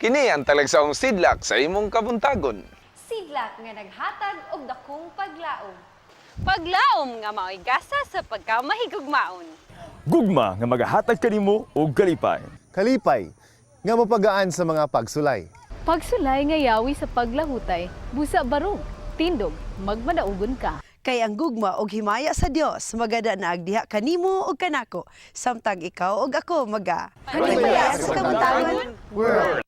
Kini ang talagsaong sidlak sa imong kabuntagon. Sidlak nga naghatag og dakong paglaom. Paglaom nga mao'y gasa sa pagkamahigugmaon. Gugma nga magahatag kanimo og kalipay. Kalipay, nga mapagaan sa mga pagsulay. Pagsulay nga yawi sa paglahutay, busa barog, tindog, magmadaugon ka. Kay ang gugma og himaya sa Dios magada na agdiha kanimo og kanako samtang ikaw og ako maga. Panimbaya sa Kabuntagon World.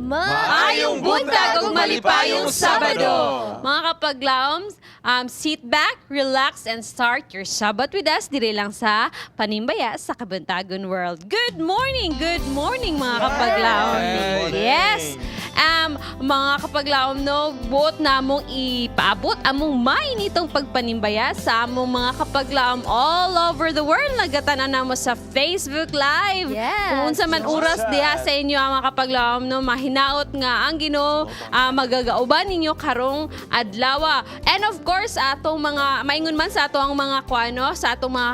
Maayong buntag ug malipayong Sabado. Mga kapaglaoms, sit back, relax, and start your Sabbath with us diri lang sa Panimbaya sa Kabuntagon World. Good morning mga kapaglaoms. Yes. Mga kapaglaom no, buot na among ipaabot among mainitong pagpanimbaya sa among mga kapaglaom all over the world. Nagatanan namo sa Facebook Live. Yes. Kung unsa man oras diha sa inyo ang mga kapaglaom no, mahinaot nga ang Ginoo magagauban ninyo karong adlaw. And of course, atong mga maingon man sa ato ang mga kuano, sa atong mga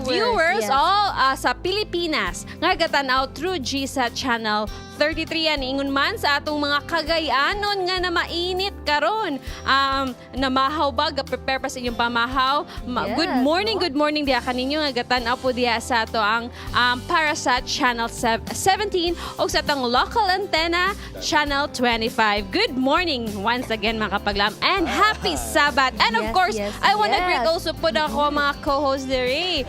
viewers yes. all sa Pilipinas nga gatanaw through GSAT channel 33 yan ingon man sa atong mga kagayanon nga na mainit karon na mahaw ba prepare pa sa inyong pamahaw. Yes, Good morning diha kaninyo nga gatan-aw po diha sa ato ang Parasat channel 17 o sa atong local antenna channel 25. Good morning once again mga kapaglam and happy Sabbath. And of Yes, course, yes, I wanna yes. greet also po na ako mga co-host diri.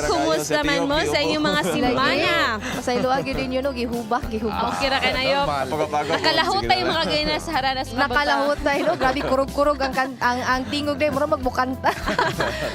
Kumusta man mo sa inyong mga simana? Pasayloag yun din yun, no? Gihubak. Okay ra kanayo. Nakalahot tayo mga gayna sa haranas. Nakalahot tayo, no? Grabe, kurog-kurog ang tingog din. Mura magbukanta.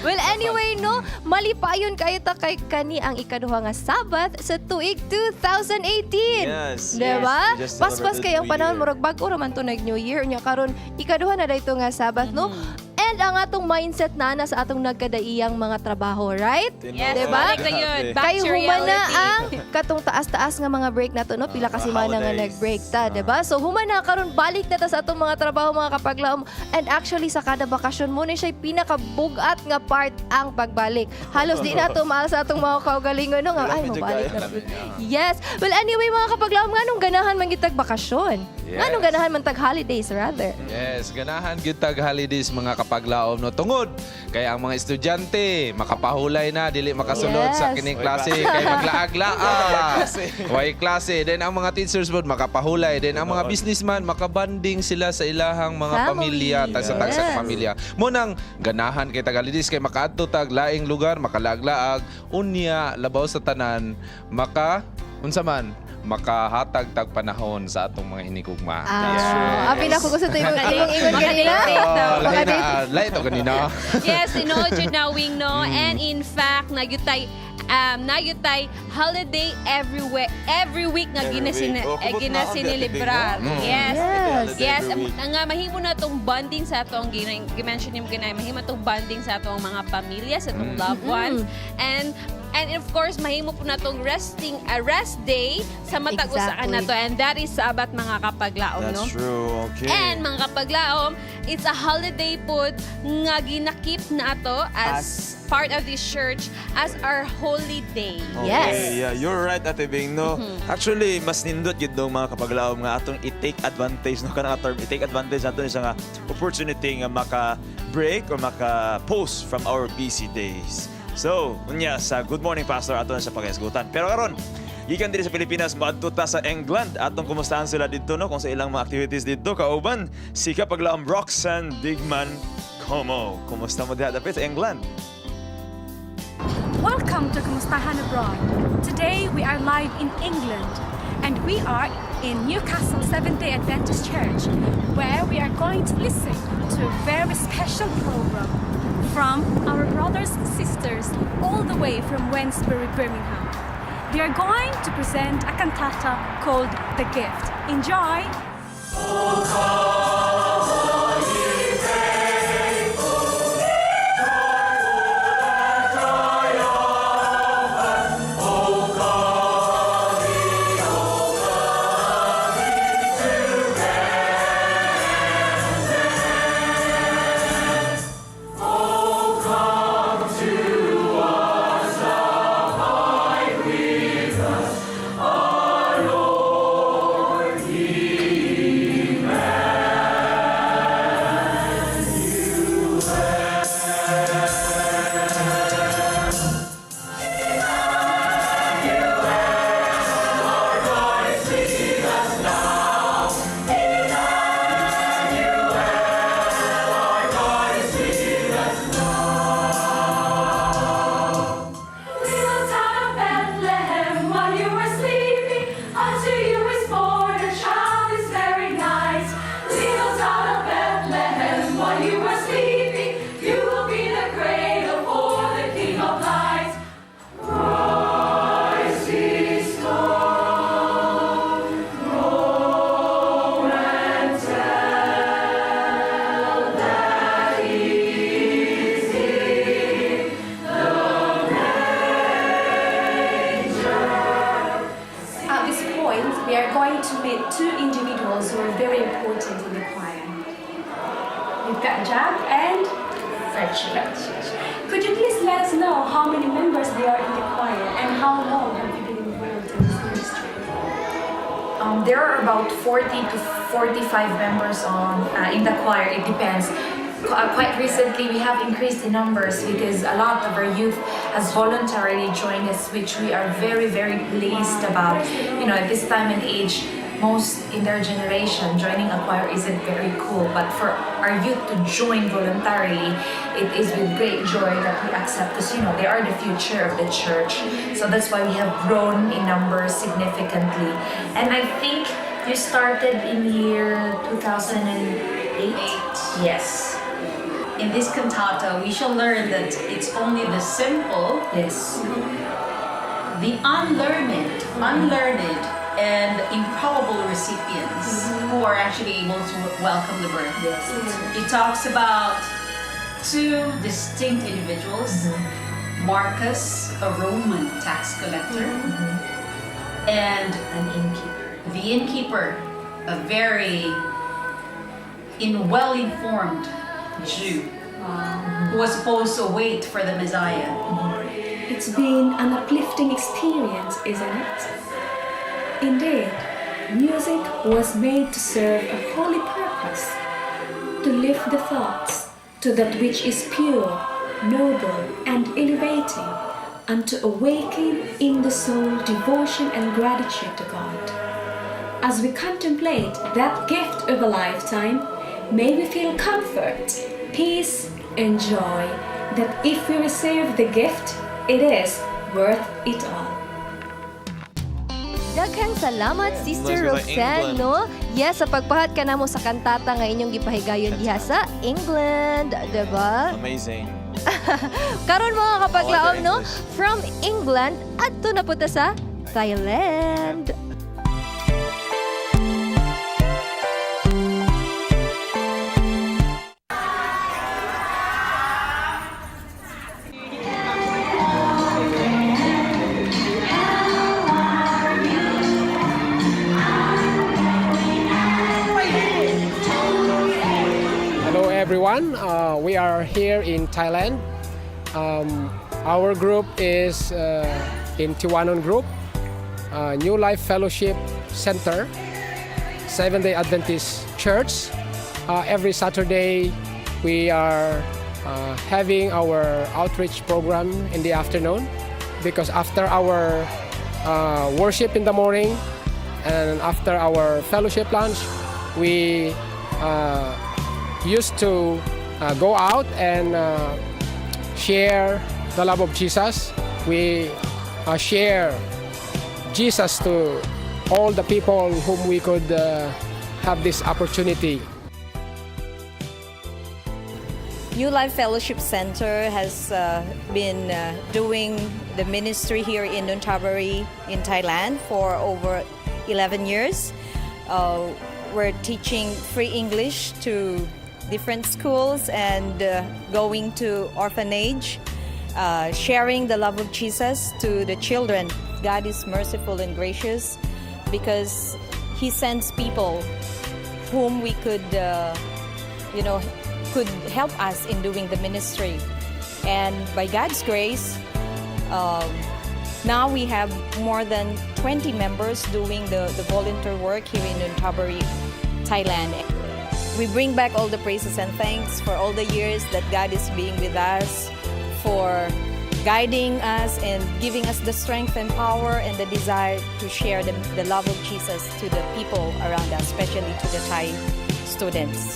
Well, anyway, no? Malipayon kayo ta kay kani ang ikaduha nga Sabat sa tuig 2018. Yes. Diba? Yes, we just Paspas celebrated kayong New panahon, Year. murag bago raman to nag-New Year. Nya karon ikaduha na dayto nga Sabat, no? And ang atong mindset na sa atong nagkadaiyang mga trabaho, right? Yes, Diba? balik na yun. Back Kay to humana reality. ang katong taas-taas nga mga break na to, no? Pila kasi mana nga holidays. nag-break ta, diba? So humana karon balik na ta sa atong mga trabaho mga kapaglaom. And actually sa kada bakasyon mo na siya pinakabugat nga part ang pagbalik. Halos di na to maal sa atong mga kaugalingon, no? Nga, ay, mabalik na to. Yes. Well, anyway mga kapaglaom, nga nung ganahan man gitag bakasyon. Nga nung ganahan man tag holidays rather. Yes, ganahan gyud tag holidays mga kapaglaom no tungod kay ang mga estudyante makapahulay na dili makasulod sa Yes. kining klase kay maglaag-laag. Way klase. Then ang mga teachers pod makapahulay. Then ang mga businessman makabanding sila sa ilahang mga Family. pamilya, tagsa-tagsa Yes. ka pamilya. Mo nang ganahan kay tag holidays kay makaadto tag laing lugar, makalaag-laag, unya labaw sa tanan, unsa man makahatag tag panahon sa atong mga hinigugma. Apin ako gusto tayo imong ingon kanina. Lain to kanina. Yes, tinuod yun na wing no. And in fact, nagyutay holiday every week nga ginasinilibrar. Yes. Yes, nga mahimo na tong bonding sa atong gi-mention mo ganay, mahimo tong bonding sa atong mga pamilya, sa atong loved ones. And of course, mahimo po na tong rest day sa matag usa ka na to. And that is Sabat mga kapaglaom, no? That's true. Okay. And mga kapaglaom, it's a holiday po nga ginakip na ato as part of this church as our holy day. Yes. Okay, yeah, you're right, Ate Bing, no? Actually, mas nindot yun dong mga kapaglaom nga atong i-take advantage, no? Kanang term, i-take advantage nato sa nga opportunity nga maka-break or maka-pause from our busy days. So, unya sa Good Morning Pastor ato na sa pag-esgutan. Pero karon, gikan diri sa Pilipinas, maadto ta sa England. Atong kumustahan sila dito, no? Kung sa ilang mga activities dito, kauban si kapaglaom Roxanne Digman Como. Kumusta mo diha dapit sa England? Welcome to Kumustahan Abroad. Today we are live in England and we are in Newcastle Seventh-day Adventist Church where we are going to listen to a very special program from our brothers and sisters all the way from Wednesbury, Birmingham. They are going to present a cantata called The Gift. Enjoy! going to meet two individuals who are very important in the choir. We've got Jack and Frederick. Could you please let us know how many members there are in the choir and how long have you been involved in this ministry? There are about 40 to 45 members in the choir. It depends. Quite recently, we have increased in numbers because a lot of our youth has voluntarily joined us, which we are very, very pleased about. You know, at this time and age, most in their generation, joining a choir isn't very cool. But for our youth to join voluntarily, it is with great joy that we accept this. You know, they are the future of the church. So that's why we have grown in numbers significantly. And I think you started in year 2008? Yes. In this cantata, we shall learn that it's only the simple, Yes. the unlearned, and improbable recipients who are actually able to welcome the birth. Yes. It talks about two distinct individuals, Marcus, a Roman tax collector, and An innkeeper. the innkeeper, a very well-informed Jew who was supposed to wait for the Messiah. It's been an uplifting experience, isn't it? Indeed, music was made to serve a holy purpose, to lift the thoughts to that which is pure, noble, and elevating, and to awaken in the soul devotion and gratitude to God. As we contemplate that gift of a lifetime, may we feel comfort, peace, and joy that if we receive the gift, it is worth it all. Daghang salamat, Sister Nice with the Roxanne, England. no? Yes, sa pagpahat ka namo sa kantata nga inyong gipahigayon diha sa England, diba? Amazing. Karon mga kapaglaom, no? English. From England, adto na punta sa Thailand. Hello everyone, we are here in Thailand. Our group is in Tiwanon Group, New Life Fellowship Center, Seventh-day Adventist Church. Every Saturday we are having our outreach program in the afternoon, because after our worship in the morning and after our fellowship lunch, we used to go out and share the love of Jesus. We share Jesus to all the people whom we could have this opportunity. New Life Fellowship Center has been doing the ministry here in Nonthaburi in Thailand for over 11 years. We're teaching free English to different schools and going to orphanage, sharing the love of Jesus to the children. God is merciful and gracious because He sends people whom we could, could help us in doing the ministry. And by God's grace, now we have more than 20 members doing the volunteer work here in Nonthaburi, Thailand. We bring back all the praises and thanks for all the years that God is being with us, for guiding us and giving us the strength and power and the desire to share the love of Jesus to the people around us, especially to the Thai students.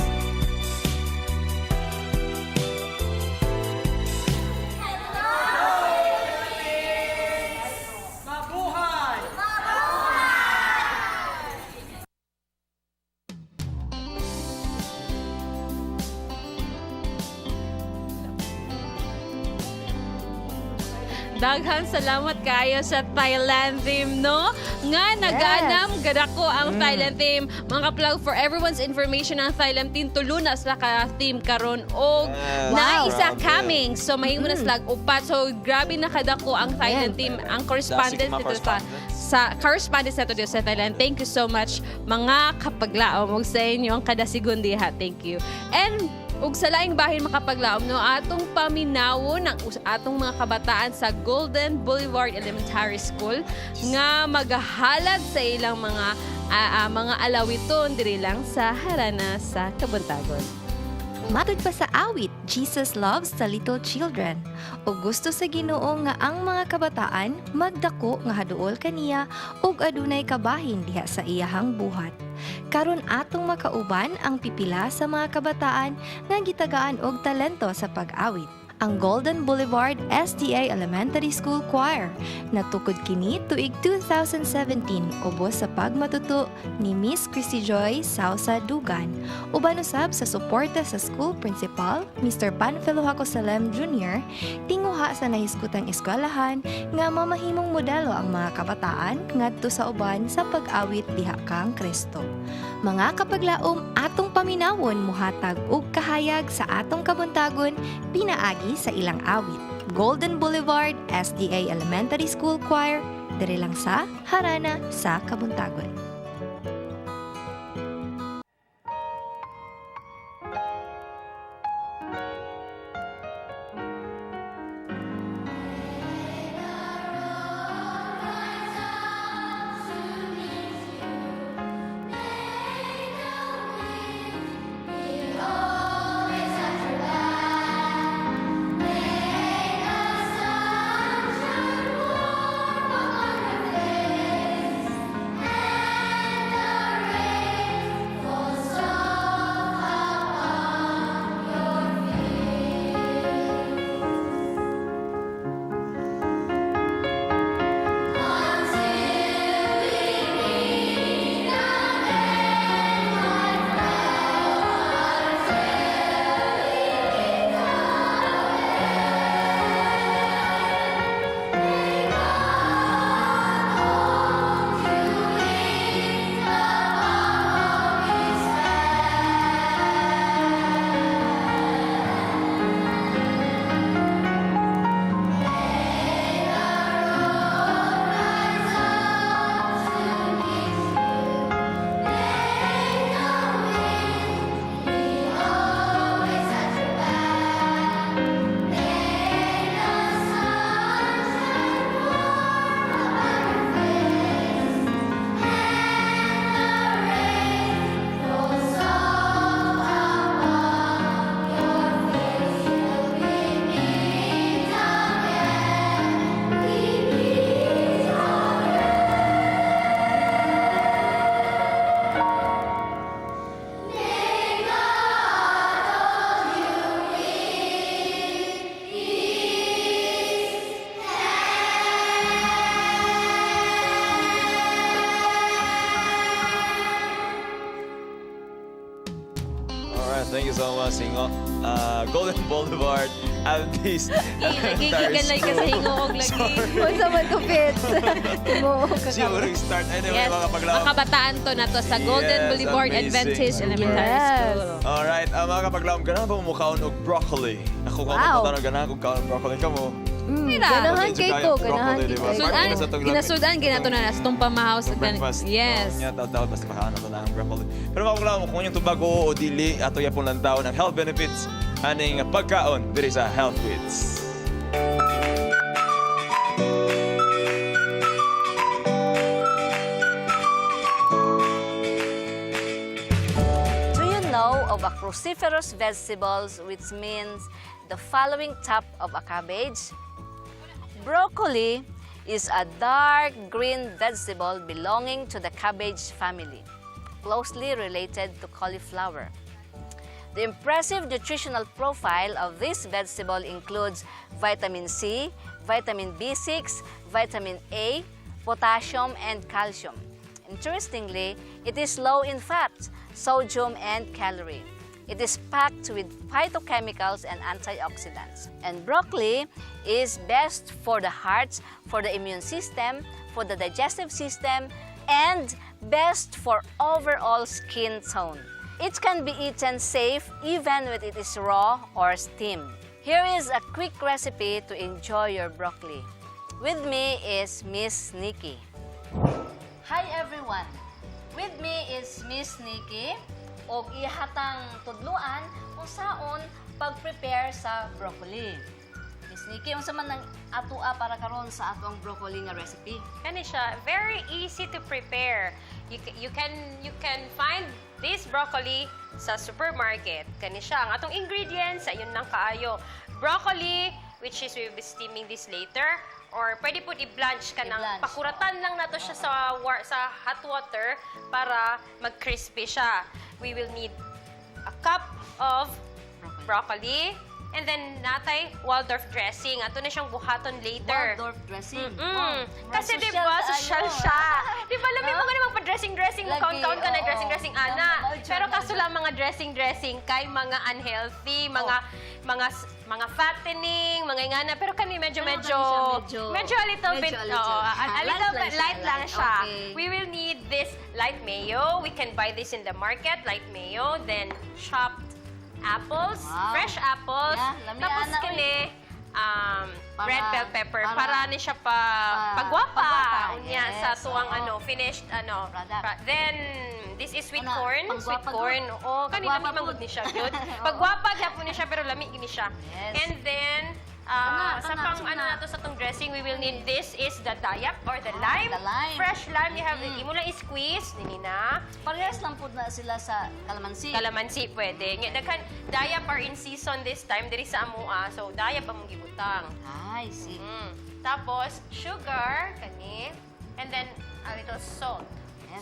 Daghang salamat kayo sa Thailand theme, no? Nga naganam gadako ang Thailand theme. Mga plug for everyone's information ang Thailand theme tulunas la ka theme karon og na isa coming. So mahimo na slag upat. So grabe na kadako ang Thailand theme. Ang correspondent dito sa sa correspondence nato dito sa Thailand. Thank you so much mga kapaglaom ug sa inyo ang kada segundo ha. Thank you. And ug sa laing bahin makapaglaom no atong paminawon ang atong mga kabataan sa Golden Boulevard Elementary School nga magahalad sa ilang mga alawiton diri lang sa harana sa Kabuntagon. Matod pa sa awit, Jesus loves the little children. O gusto sa Ginoo nga ang mga kabataan magdako nga haduol kaniya ug adunay kabahin diha sa iyahang buhat. Karon atong makauban ang pipila sa mga kabataan nga gitagaan og talento sa pag-awit. Ang Golden Boulevard SDA Elementary School Choir. Natukod kini tuig 2017 ubos sa pagmatuto ni Miss Christy Joy Sausa Dugan. Uban usab sa suporta sa school principal, Mr. Panfelohaco Salem Jr., tinguha sa nahiskutang eskwelahan nga mamahimong modelo ang mga kabataan ngadto sa uban sa pag-awit diha kang Kristo. Mga kapaglaom, atong paminawon muhatag og kahayag sa atong Kabuntagon pinaagi sa ilang awit. Golden Boulevard SDA Elementary School Choir, diri lang sa harana sa Kabuntagon. Thank you so much, Singo. Golden Boulevard, Altis. Nagigigan lang ka sa hingog lagi. Unsa man to fit? Siguro start anyway, Yes, mga paglaom. mga kabataan to na to sa Golden Yes, Boulevard amazing. Adventist Elementary Yes. School. Alright, mga kapaglaom, ganahan ba mo kaon og broccoli? Ako Wow. kaon ganahan ko kaon og broccoli kamo. Ganahan kay ko, ganahan Broccoli, kay diba? ko. Sudan, kinasudan ginato na nas tong pamahaw sa Breakfast. Yes. Nya daw basta makaano to lang broccoli. Pero mga kapaglaom, kung yung tubago o dili ato yapon lang taon ang health benefits aning pagkaon diri sa Health Bits. Do you know of a cruciferous vegetables which means the following type of a cabbage? Broccoli is a dark green vegetable belonging to the cabbage family, closely related to cauliflower. The impressive nutritional profile of this vegetable includes vitamin C, vitamin B6, vitamin A, potassium, and calcium. Interestingly, it is low in fat, sodium, and calorie. It is packed with phytochemicals and antioxidants. And broccoli is best for the heart, for the immune system, for the digestive system, and best for overall skin tone. It can be eaten safe even when it is raw or steamed. Here is a quick recipe to enjoy your broccoli. With me is Miss Nikki. Hi everyone! With me is Miss Nikki o ihatang tudluan kung saon pag-prepare sa broccoli. Miss Nikki, unsa man ang atua para karon sa atong broccoli nga recipe? Kani siya, very easy to prepare. You can find this broccoli sa supermarket. Kani siya, ang atong ingredients, ayun lang kaayo. Broccoli, which is we'll be steaming this later, or pwede po i-blanch ka ng pakuratan lang nato siya sa hot water para mag-crispy siya. We will need a cup of broccoli, and then natay Waldorf dressing. Ato na siyang buhaton later. Waldorf dressing? Kasi di ba, social siya. Di ba, lamig mo ganun magpa-dressing-dressing mo, count-count ka na dressing-dressing, ana. Pero kaso lang mga dressing-dressing kay mga unhealthy, mga fattening, mga ingana. Pero kani medyo a little bit, a little bit light lang siya. We will need this light mayo. We can buy this in the market, light mayo. Then chopped apples, fresh apples. Tapos kini red bell pepper para ni siya pagwapa unya sa tuwang finished then this is sweet corn. Kanina mi mangod ni siya gyud. Pagwapa gyapon ni siya pero lami gini siya. And then sa pang nato sa tong dressing, we will need this is the dayap or the lime. Fresh lime, you have imo lang i-squeeze nina. Parehas lang po na sila sa kalamansi. Kalamansi pwede. Daghan dayap are in season this time diri sa amoa. So dayap among gibutang. I see. Tapos sugar kani and then a little salt.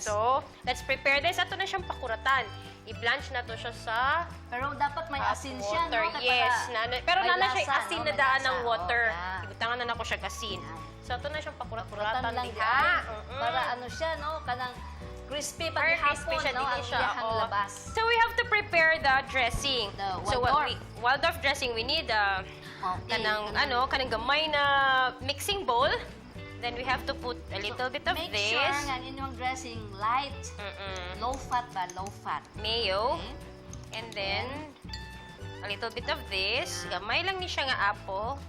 So, let's prepare this. Ato na siyang pakuratan. I-blanch na to siya sa pero dapat may asin siya, no? Yes. Pero nana siya asin na daan ng water. Ibutangan na nako siya asin. So, ito na siyang pakuratan diha. Para siya, no? Kanang crispy pag hapon, no? Ang iyahang labas. So, we have to prepare the dressing. So, Waldorf dressing, we need kanang gamay na mixing bowl. Then we have to put a little bit of this. Make sure nga inyong dressing light, low fat mayo. Okay. And then a little bit of this. Gamay lang ni siya nga apple.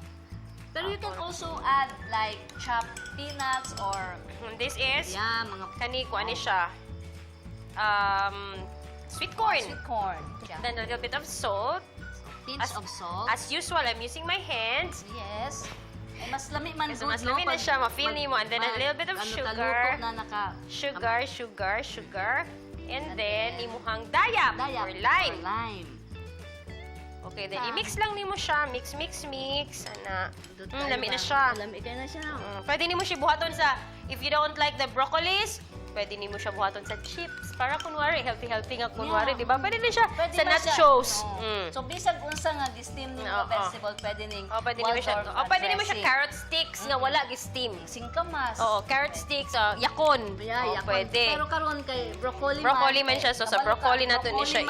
Pero you can also add like chopped peanuts or this is kani ko ani siya. Sweet corn. Sweet corn. Then a little bit of salt. Pinch of salt. As usual, I'm using my hands. Yes. Mas lami man good, mas lami na siya, ma-feel ni mo. And then a little bit of sugar. Sugar. And then, imuhang dayap or lime. Okay, then i-mix lang ni mo siya. Mix. Lami na siya. Pwede ni mo siya buhaton sa, if you don't like the broccolis, pwede ni mo siya buhaton sa chips. Para kunwari, healthy nga kunwari, di ba? Pwede din siya sa nachos. So, bisag unsa nga gi-steam ng vegetable, pwede ning pwede ni mo siya carrot sticks nga wala gi-steam. Singkamas. Carrot sticks, yakon. Pwede. Pero karon kay broccoli man siya. So, sa broccoli nato ni siya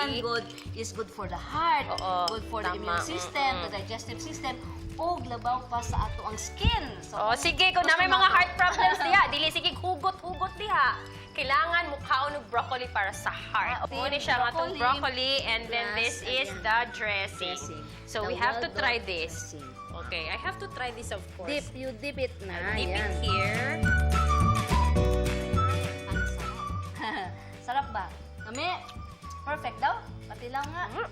is good for the heart, good for the immune system, the digestive system. O labaw pa sa ato ang skin. So, sige, kung na may mga heart problems diha, dili sige hugot diha. Kailangan mukhaon ng broccoli para sa heart. Muna siya nga itong broccoli and then this is the dressing. So, we have to try this. Okay, I have to try this of course. You dip it na. Dip it here. Sarap ba? Kami, perfect daw. Patilaw nga.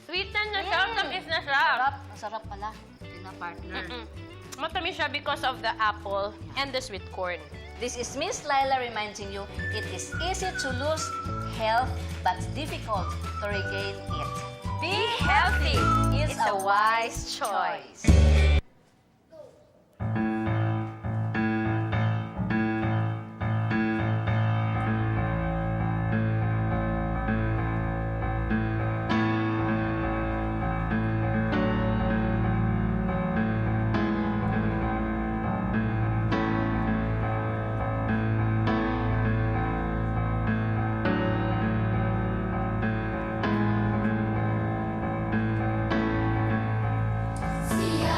Sweeten na siya, tamis na siya. Masarap pala. Yun na partner. Matamis siya because of the apple and the sweet corn. This is Miss Laila reminding you, it is easy to lose health but difficult to regain it. Be healthy is a wise choice. See ya.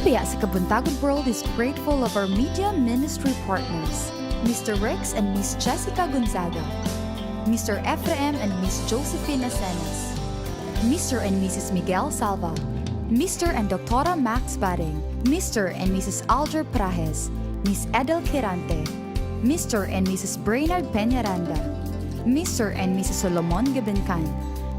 Panimbaya sa Kabuntagon World is grateful of our media ministry partners, Mr. Rex and Miss Jessica Gonzaga, Mr. Ephraim and Miss Josephine Acenas, Mr. and Mrs. Miguel Salva, Mr. and Dr. Max Baring, Mr. and Mrs. Alger Prajes, Miss Edel Quirante, Mr. and Mrs. Brainerd Peñaranda, Mr. and Mrs. Solomon Gabencan,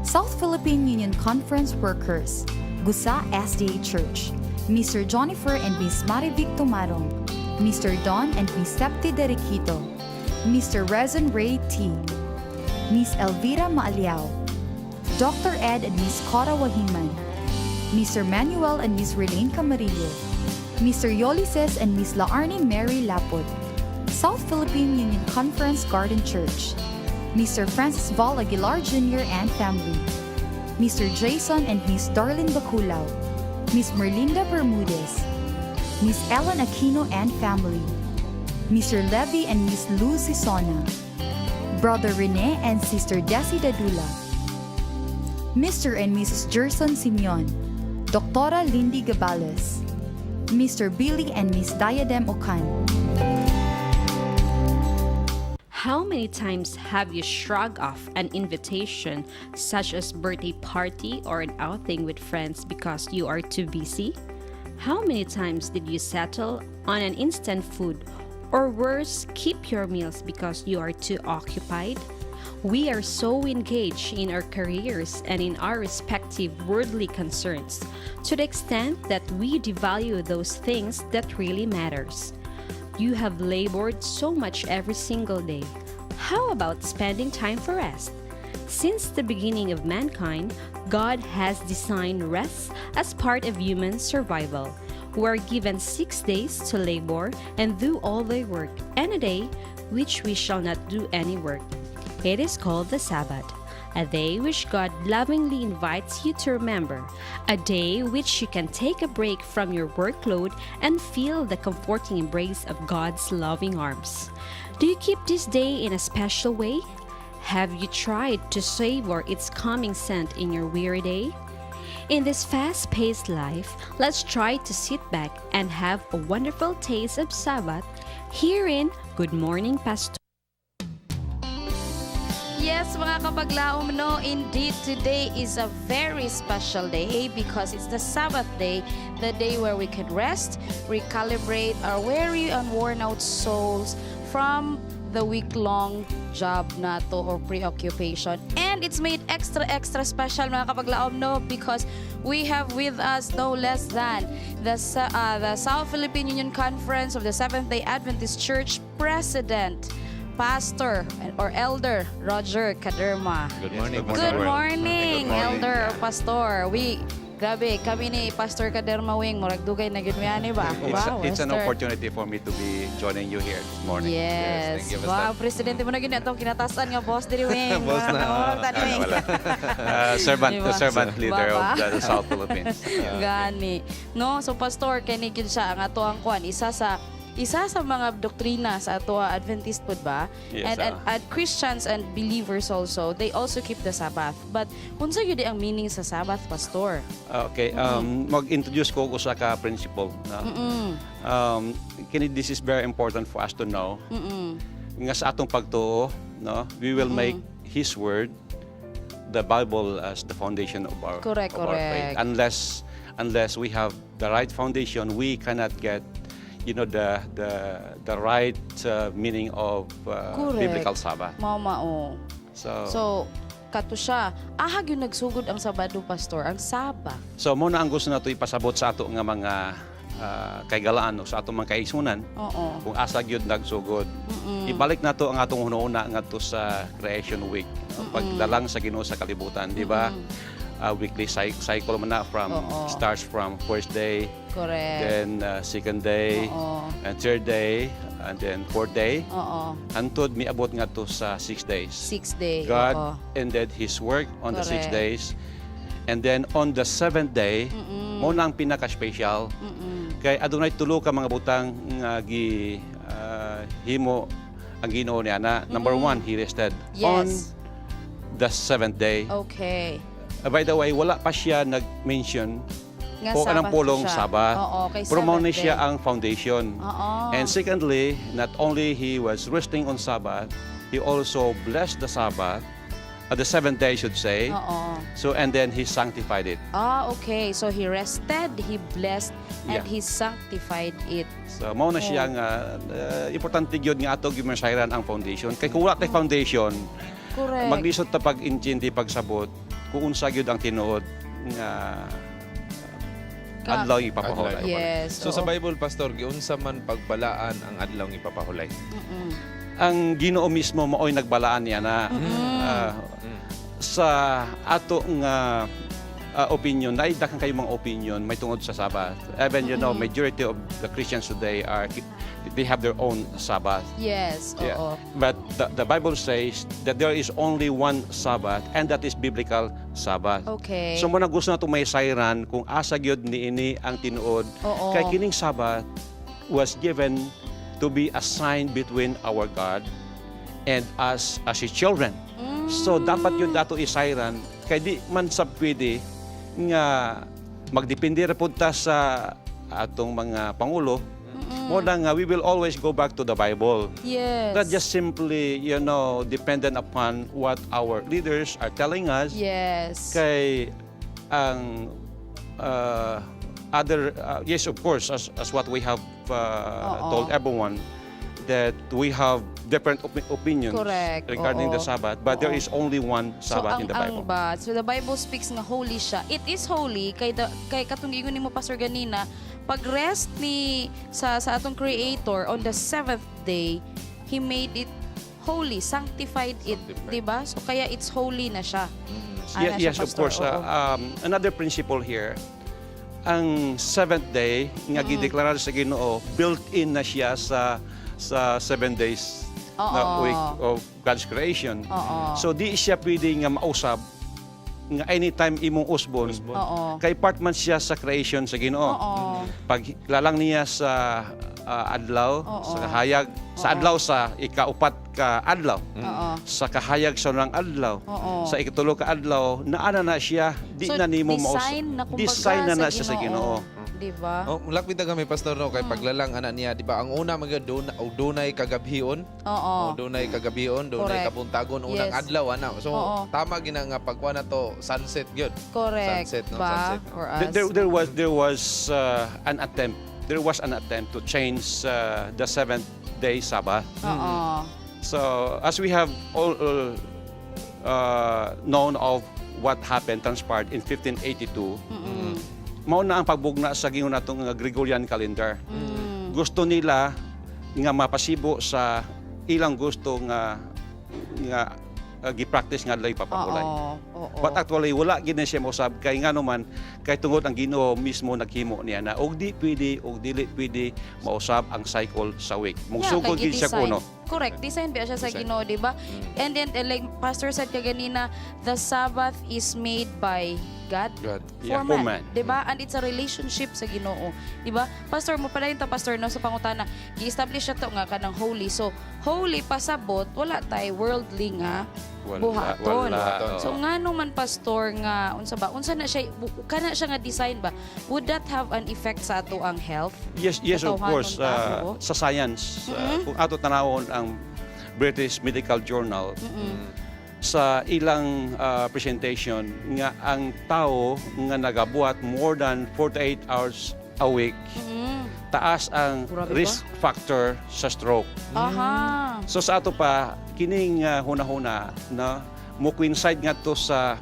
South Philippine Union Conference Workers, Gusa SDA Church, Mr. Jennifer and Miss Marivic Tumarong, Mr. Don and Miss Septi Derequito, Mr. Rezon Ray T, Miss Elvira Maaliao, Dr. Ed and Miss Cora Wahiman, Mr. Manuel and Miss Relaine Camarillo, Mr. Yolises and Miss Laarni Mary Lapot, South Philippine Union Conference Garden Church, Mr. Francis Val Aguilar Jr. and family, Mr. Jason and Miss Darlene Baculao, Miss Merlinda Bermudez, Miss Ellen Aquino and family, Mr. Levy and Miss Luz Sisona, Brother Rene and Sister Desi Dadula, Mr. and Mrs. Gerson Simeon, Dr. Lindy Gabales, Mr. Billy and Miss Diadem Ocan. How many times have you shrugged off an invitation such as birthday party or an outing with friends because you are too busy? How many times did you settle on an instant food or worse, skip your meals because you are too occupied? We are so engaged in our careers and in our respective worldly concerns to the extent that we devalue those things that really matters. You have labored so much every single day. How about spending time for rest? Since the beginning of mankind, God has designed rest as part of human survival. We are given 6 days to labor and do all their work, and a day which we shall not do any work. It is called the Sabbath, a day which God lovingly invites you to remember, a day which you can take a break from your workload and feel the comforting embrace of God's loving arms. Do you keep this day in a special way? Have you tried to savor its calming scent in your weary day? In this fast-paced life, let's try to sit back and have a wonderful taste of Sabbath here in Good Morning, Pastor. Yes, mga kapaglaom, no, indeed, today is a very special day because it's the Sabbath day, the day where we can rest, recalibrate our weary and worn-out souls from the week-long job nato or preoccupation. And it's made extra special, mga kapaglaom, no, because we have with us no less than the South Philippine Union Conference of the Seventh-day Adventist Church President, Pastor or Elder Roger Caderma. Good morning. Good morning, Elder or Pastor. Grabe, kami ni Pastor Caderma Wing, murag dugay na gid mi ani ba? Wow, It's an Pastor. opportunity for me to be joining you here this morning. Yes. thank you, Wow, presidente mo na gid atong kinatasan nga boss diri Wing. Boss na. Wow, tani Wing. The servant leader Baba. of the South Philippines. Gani. No, so Pastor, kani gid siya ang ato ang kuan isa sa mga doktrina sa ato Adventist pud ba? Yes, And Christians and believers also, they also keep the Sabbath. But unsa gyud ang meaning sa Sabbath, Pastor? Okay, mag-introduce ko sa ka principle. This is very important for us to know. Nga sa atong pagtuo, no, we will make His Word, the Bible, as the foundation of our, Correct. faith. Unless we have the right foundation, we cannot get the right meaning of biblical Sabbath. Mao. So kato siya, ahag yung nagsugod ang Sabado, Pastor, ang Sabbath. So muna ang gusto nato ipasabot sa ato nga mga kaygalaan o sa ato mga kaisunan. Oo. Kung asa gyud nagsugod. Ibalik nato ang atong una ngadto sa Creation Week. Pagdalang sa Ginoo sa kalibutan, di ba? Weekly cycle man na starts from first day, correct, then second day, and third day, and then fourth day. Hantod miabot nga to sa 6 days. 6 days. God ended His work on the 6 days. And then on the 7th day, mo na ang pinaka-special. Kay adunay tulo ka mga butang nga himo ang Ginoo niya na. Number 1, He rested on the 7th day. Okay. By the way, wala pa siya nag-mention Nga kanang Sabbath pulong siya. Sabat. Oo, kay Pero mao ni Sabbath siya day. ang foundation. Oo. And secondly, not only he was resting on Sabbath, he also blessed the Sabbath, the seventh day, I should say. Oo. So, and then he sanctified it. Okay. So he rested, he blessed, and Yeah. he sanctified it. So, mao na siya nga, importante yun nga ato gimasayran ang foundation. Kaya kung wala tayo foundation, Correct. maglisod ta pag-intindi, pagsabot, kung unsa gyud ang tinuod nga adlaw ipapahulay. Yes. So sa Bible, Pastor, giunsa man pagbalaan ang adlaw ipapahulay? Ang Ginoo mismo maoy nagbalaan niya na sa ato nga opinion, naidakang kayo mga opinion may tungod sa Sabbath. Even you know, majority of the Christians today they have their own Sabbath. Yes. Yeah. Oo. But the Bible says that there is only one Sabbath, and that is biblical Sabbath. Okay. So muna gusto na may sayran kung asa gyud niini ang tinuod. Oo. Kay kining Sabbath was given to be a sign between our God and us as His children. So dapat yun dato isayran kay di man sab pwede nga magdepende ra pud ta sa atong mga pangulo. Mo na nga we will always go back to the Bible. Yes. Not just simply, you know, dependent upon what our leaders are telling us. Yes. Kay ang yes, of course, as what we have told everyone, that we have different opinions Correct. regarding the Oo. Sabbath, but there is only one Sabbath in the Bible. So the Bible speaks nga holy siya. It is holy kay katong giingon nimo Pastor ganina, pag-rest ni sa atong Creator on the seventh day, He made it holy, sanctified it, di ba? So kaya it's holy na siya. Ana siya, Yes, of Pastor, course. oo. Another principle here, ang seventh day nga gideklara sa Ginoo, built-in na siya sa 7 days na week of God's creation. So di siya pwede nga mausab nga anytime imong usbon. Kay part man siya sa creation sa Ginoo. Pag lalang niya sa adlaw, sa kahayag, sa adlaw sa ikaupat ka adlaw, sa kahayag sa unang adlaw, sa ikatulo ka adlaw, naana na siya, di So, na nimo design na kumbaga design na na sa siya sa Ginoo. Di ba? Oh, lakbid na kami Pastor no kay paglalang ana niya, di ba? Ang una mga dunay kagabhion. Oo. Dunay kagabhion, dunay Correct. kabuntagon unang Yes. adlaw ana. So Oo. tama gina nga pagkuha na to sunset gyud. Correct. Sunset no, Ba? sunset. For us. There was an attempt. There was an attempt to change the seventh day Sabbath. Oo. So as we have all known of what happened, transpired in 1582, mao na ang pagbugna sa gingon natong Gregorian calendar. Gusto nila nga mapasibo sa ilang gusto nga gi-practice nga lay papahulay. But actually wala gid na siya mosab kay ngano man kay tungod ang Ginoo mismo naghimo niya na og di pwede og dili pwede mausab ang cycle sa week. Mugsugod kay gid siya gi-design. kuno. Correct. Design ba siya sa Design. Ginoo, di ba? And then, like Pastor said kaganina, the Sabbath is made by God. Yeah, For for man. man. Di ba? And it's a relationship sa Ginoo. Di ba? Pastor, mo pala yung Pastor, no, sa Pangutana, i-establish siya to nga kanang holy. So, holy pasabot, wala tay worldly nga buhaton. wala. So, nga naman, Pastor, nga, unsa na siya, kana siya nga design ba? Would that have an effect sa ato ang health? Yes, Sa of course. tawhanon ta, Sa science, kung ato tanawon ang British Medical Journal, sa ilang presentation nga ang tao nga nagabuhat more than 48 hours a week, taas ang Grabe risk factor sa stroke. Aha. So sa ato pa, kining hunahuna na mo coincide nga to sa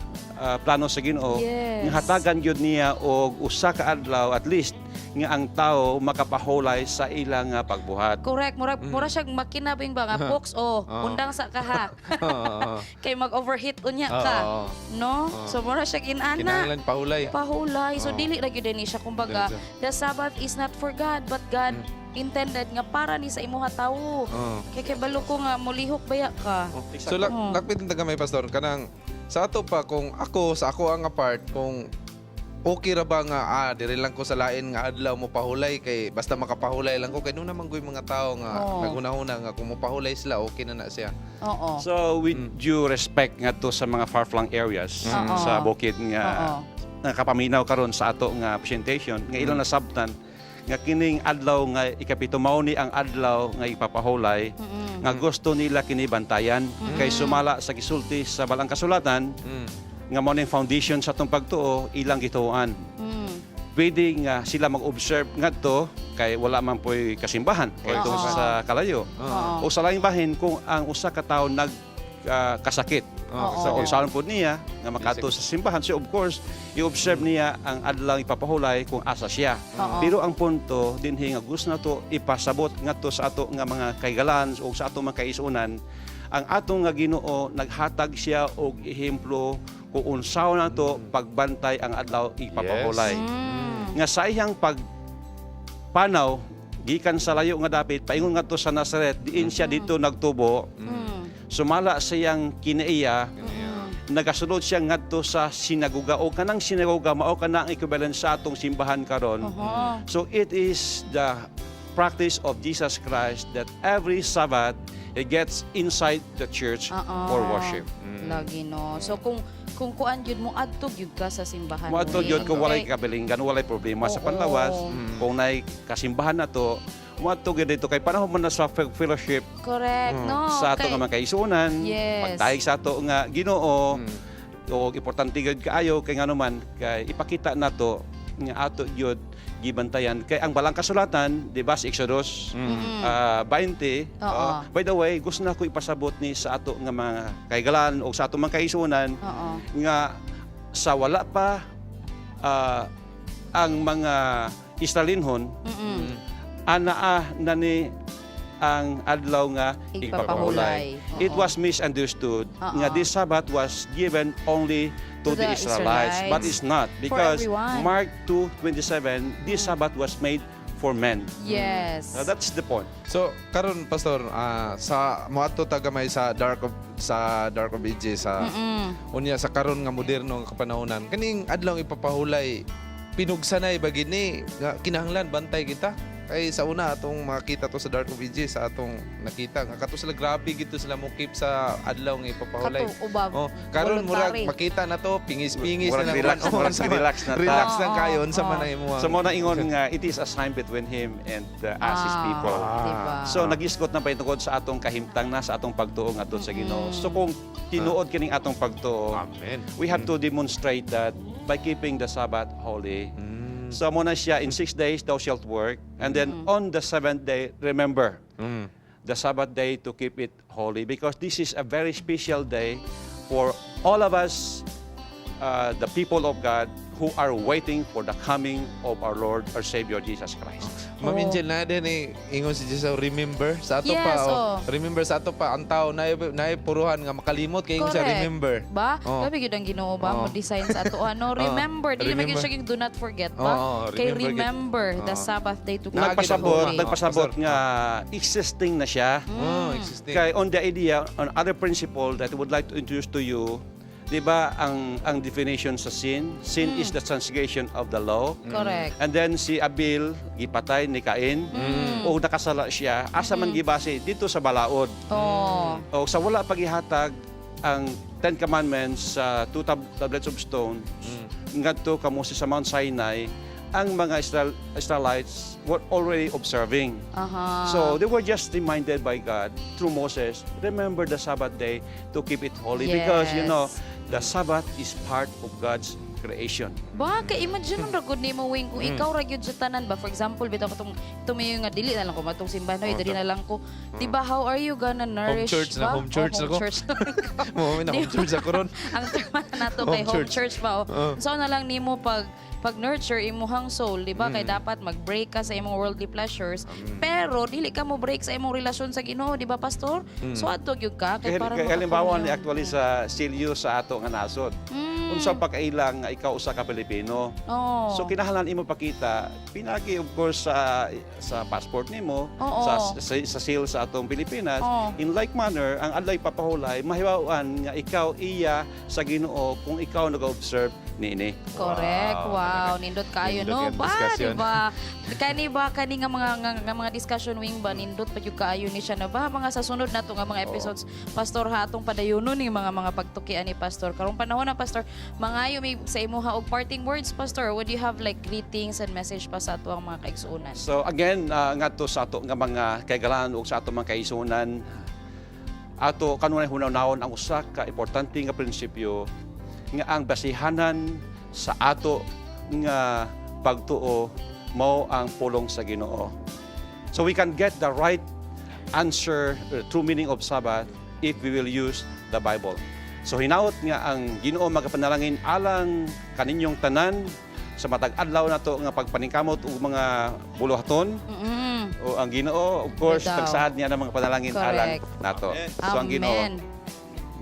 plano sa Ginoo, Yes. nga hatagan gyud niya og usa ka adlaw at least nga ang tao makapahulay sa ilang pagbuhat. Correct. Mura siya makinabing ba nga, Pox, undang sa ka ha. Kay mag-overheat unya ka. No? So, mura siya inana. Kinahanglan pahulay. Pahulay. So, dili lagi din siya. Kumbaga, the Sabbath is not for God, but God intended nga para ni sa imuha tawo. Kay balo ko nga, mulihok baya ka. So lakbid na kami Pastor kanang sa ato pa kung sa ako ang apart kung okay ra ba nga diri lang ko sa lain nga adlaw mo pahulay kay basta makapahulay lang ko kay no naman goy mga tao nga naghunahuna nga kung mo pahulay sila okay na siya. Oo. So with due respect nga to sa mga far-flung areas sa bukid nga nakapaminaw karon sa ato nga presentation nga ilang nasabtan nga kining adlaw nga ikapito mao ni ang adlaw nga ipapahulay nga gusto nila kini bantayan kay sumala sa gisulti sa balang kasulatan nga mao ning foundation sa atong pagtuo ilang gituoan. Pwede nga sila mag-observe ngadto kay wala man po'y kasimbahan kay sa kalayo. O sa laing bahin kung ang usa ka tawo kasakit. So unsaon pud niya nga makato sa simbahan, so of course i-observe niya ang adlaw ipapahulay kung asa siya. Pero ang punto dinhi nga gusto nato ipasabot ngadto sa ato nga mga kaigalan o sa ato mga kaisunan, ang atong nga Ginoo naghatag siya og ehemplo kung unsaon nato pagbantay ang adlaw ipapahulay. Nga sa iyang pagpanaw gikan sa layo nga dapit paingon ngadto sa Nazaret diin siya dito nagtubo. Sumala siyang kinaiya, nagasunod siya ngadto sa sinagoga o kanang sinagoga mao kanang equivalent sa atong simbahan karon. So it is the practice of Jesus Christ that every Sabbath he gets inside the church for worship. Lagi no. So kung kuan jud mo adto gyud ka sa simbahan. Mo adto jud kung walay kabilinggan, walay problema sa panlawas, kung nay kasimbahan nato mo adto gyud dito kay panahon man na sa fellowship. Correct, no. Sa ato nga mga kaisunan, pagtayig sa ato nga Ginoo, o importante gyud kaayo kay nganuman kay ipakita nato nga ato gyud gibantayan kay ang balang kasulatan, di ba, sa Exodus 20. By the way, gusto na ko ipasabot ni sa ato nga mga kaigalan o sa ato mga kaisunan nga sa wala pa ang mga Israelinhon anaa na ni ang adlaw nga ipapahulay. It was misunderstood nga this Sabbath was given only to the Israelites, but it's not because Mark 2:27 this Sabbath was made for men. Yes. That's the point. So karon pastor sa moadto tagamay sa dark of ages sa unya sa karon nga moderno nga kapanahonan kaning adlaw ipapahulay pinugsanay bagini nga kinahanglan bantay kita. Kay sa una atong makita to sa Dark of Ages sa atong nakita nga kato sila grabe gito sila mo keep sa adlaw nga ipapahulay. Karon murag makita na to pingis-pingis na relax na kayon sa manay mo. So mo na ingon nga it is a sign between him and us his people. So nag-iskot na pahitungod sa atong kahimtang na sa atong pagtuo ngadto sa Ginoo. So kung tinuod kining atong pagtuo, we have to demonstrate that by keeping the Sabbath holy. So muna siya, in 6 days thou shalt work, and then on the 7th day, remember the Sabbath day to keep it holy, because this is a very special day for all of us, the people of God, who are waiting for the coming of our Lord, our Savior, Jesus Christ. Maminjil na din ingon si Jesus, remember sa ato remember sa ato pa ang tao na puruhan nga makalimot kay ingon sa remember. Ba? Gabi gyud ang Ginoo ba mo design sa ato remember dili man gyud siya do not forget ba? Kay remember the Sabbath day to Nagpasabot nga existing na siya. Kay on the idea, on other principle that I would like to introduce to you, di ba ang definition sa sin is the transgression of the law. Correct. And then si Abil gipatay ni Cain o nakasala siya asa man gibase dito sa balaod. O sa wala pagihatag ang 10 commandments sa 2 tablets of stone ngadto kamo sa Mount Sinai, ang mga Israelites were already observing. So they were just reminded by God through Moses, remember the Sabbath day to keep it holy, because you know the Sabbath is part of God's creation. Ba, kay imagine mo ragod nimo wing kung ikaw ra gyud sa tanan ba, for example bitaw katong tumayo nga dili na lang ko matong simbahan dili na lang ko. Di ba, how are you gonna nourish home church ako. Mo na home church ako ron. Ang terma nato kay home church ba. So na lang nimo pag nurture imuhang soul, di ba? Kay dapat mag-break ka sa imong worldly pleasures, pero dili ka mo break sa imong relasyon sa Ginoo, di ba, pastor? So ato gyud ka kay para halimbawa ni actually sa silyo sa ato nga nasod. Unsa pa kailang nga ikaw usa ka Pilipino. So kinahanglan imo pakita pinagi of course sa passport nimo, sa seal sa atong Pilipinas. In like manner, ang adlay papahulay mahibaw-an nga ikaw iya sa Ginoo kung ikaw nag-observe niini. Correct. Wow, nindot kayo no ba, di ba? Kani nga mga discussion wing ba nindot pa jud kaayo ni siya na ba mga sa sunod nato nga mga episodes pastor ha atong padayonon ni mga pagtukian ni pastor karong panahon na pastor Mga may sa imuha og parting words, Pastor, would you have like greetings and message pa sa ato ang mga kaigsuonan? So again, ngadto sa ato nga mga kaigalan ug sa ato mga kaisunan, ato kanunay hunaw-nawon ang usa ka importante nga prinsipyo nga ang basihanan sa ato nga pagtuo mao ang pulong sa Ginoo. So we can get the right answer, true meaning of Sabbath if we will use the Bible. So hinaot nga ang Ginoo magapanalangin alang kaninyong tanan sa matag adlaw nato nga pagpaningkamot ug mga buluhaton. O ang Ginoo, of course, tagsaad niya ng mga panalangin alang nato. So ang Ginoo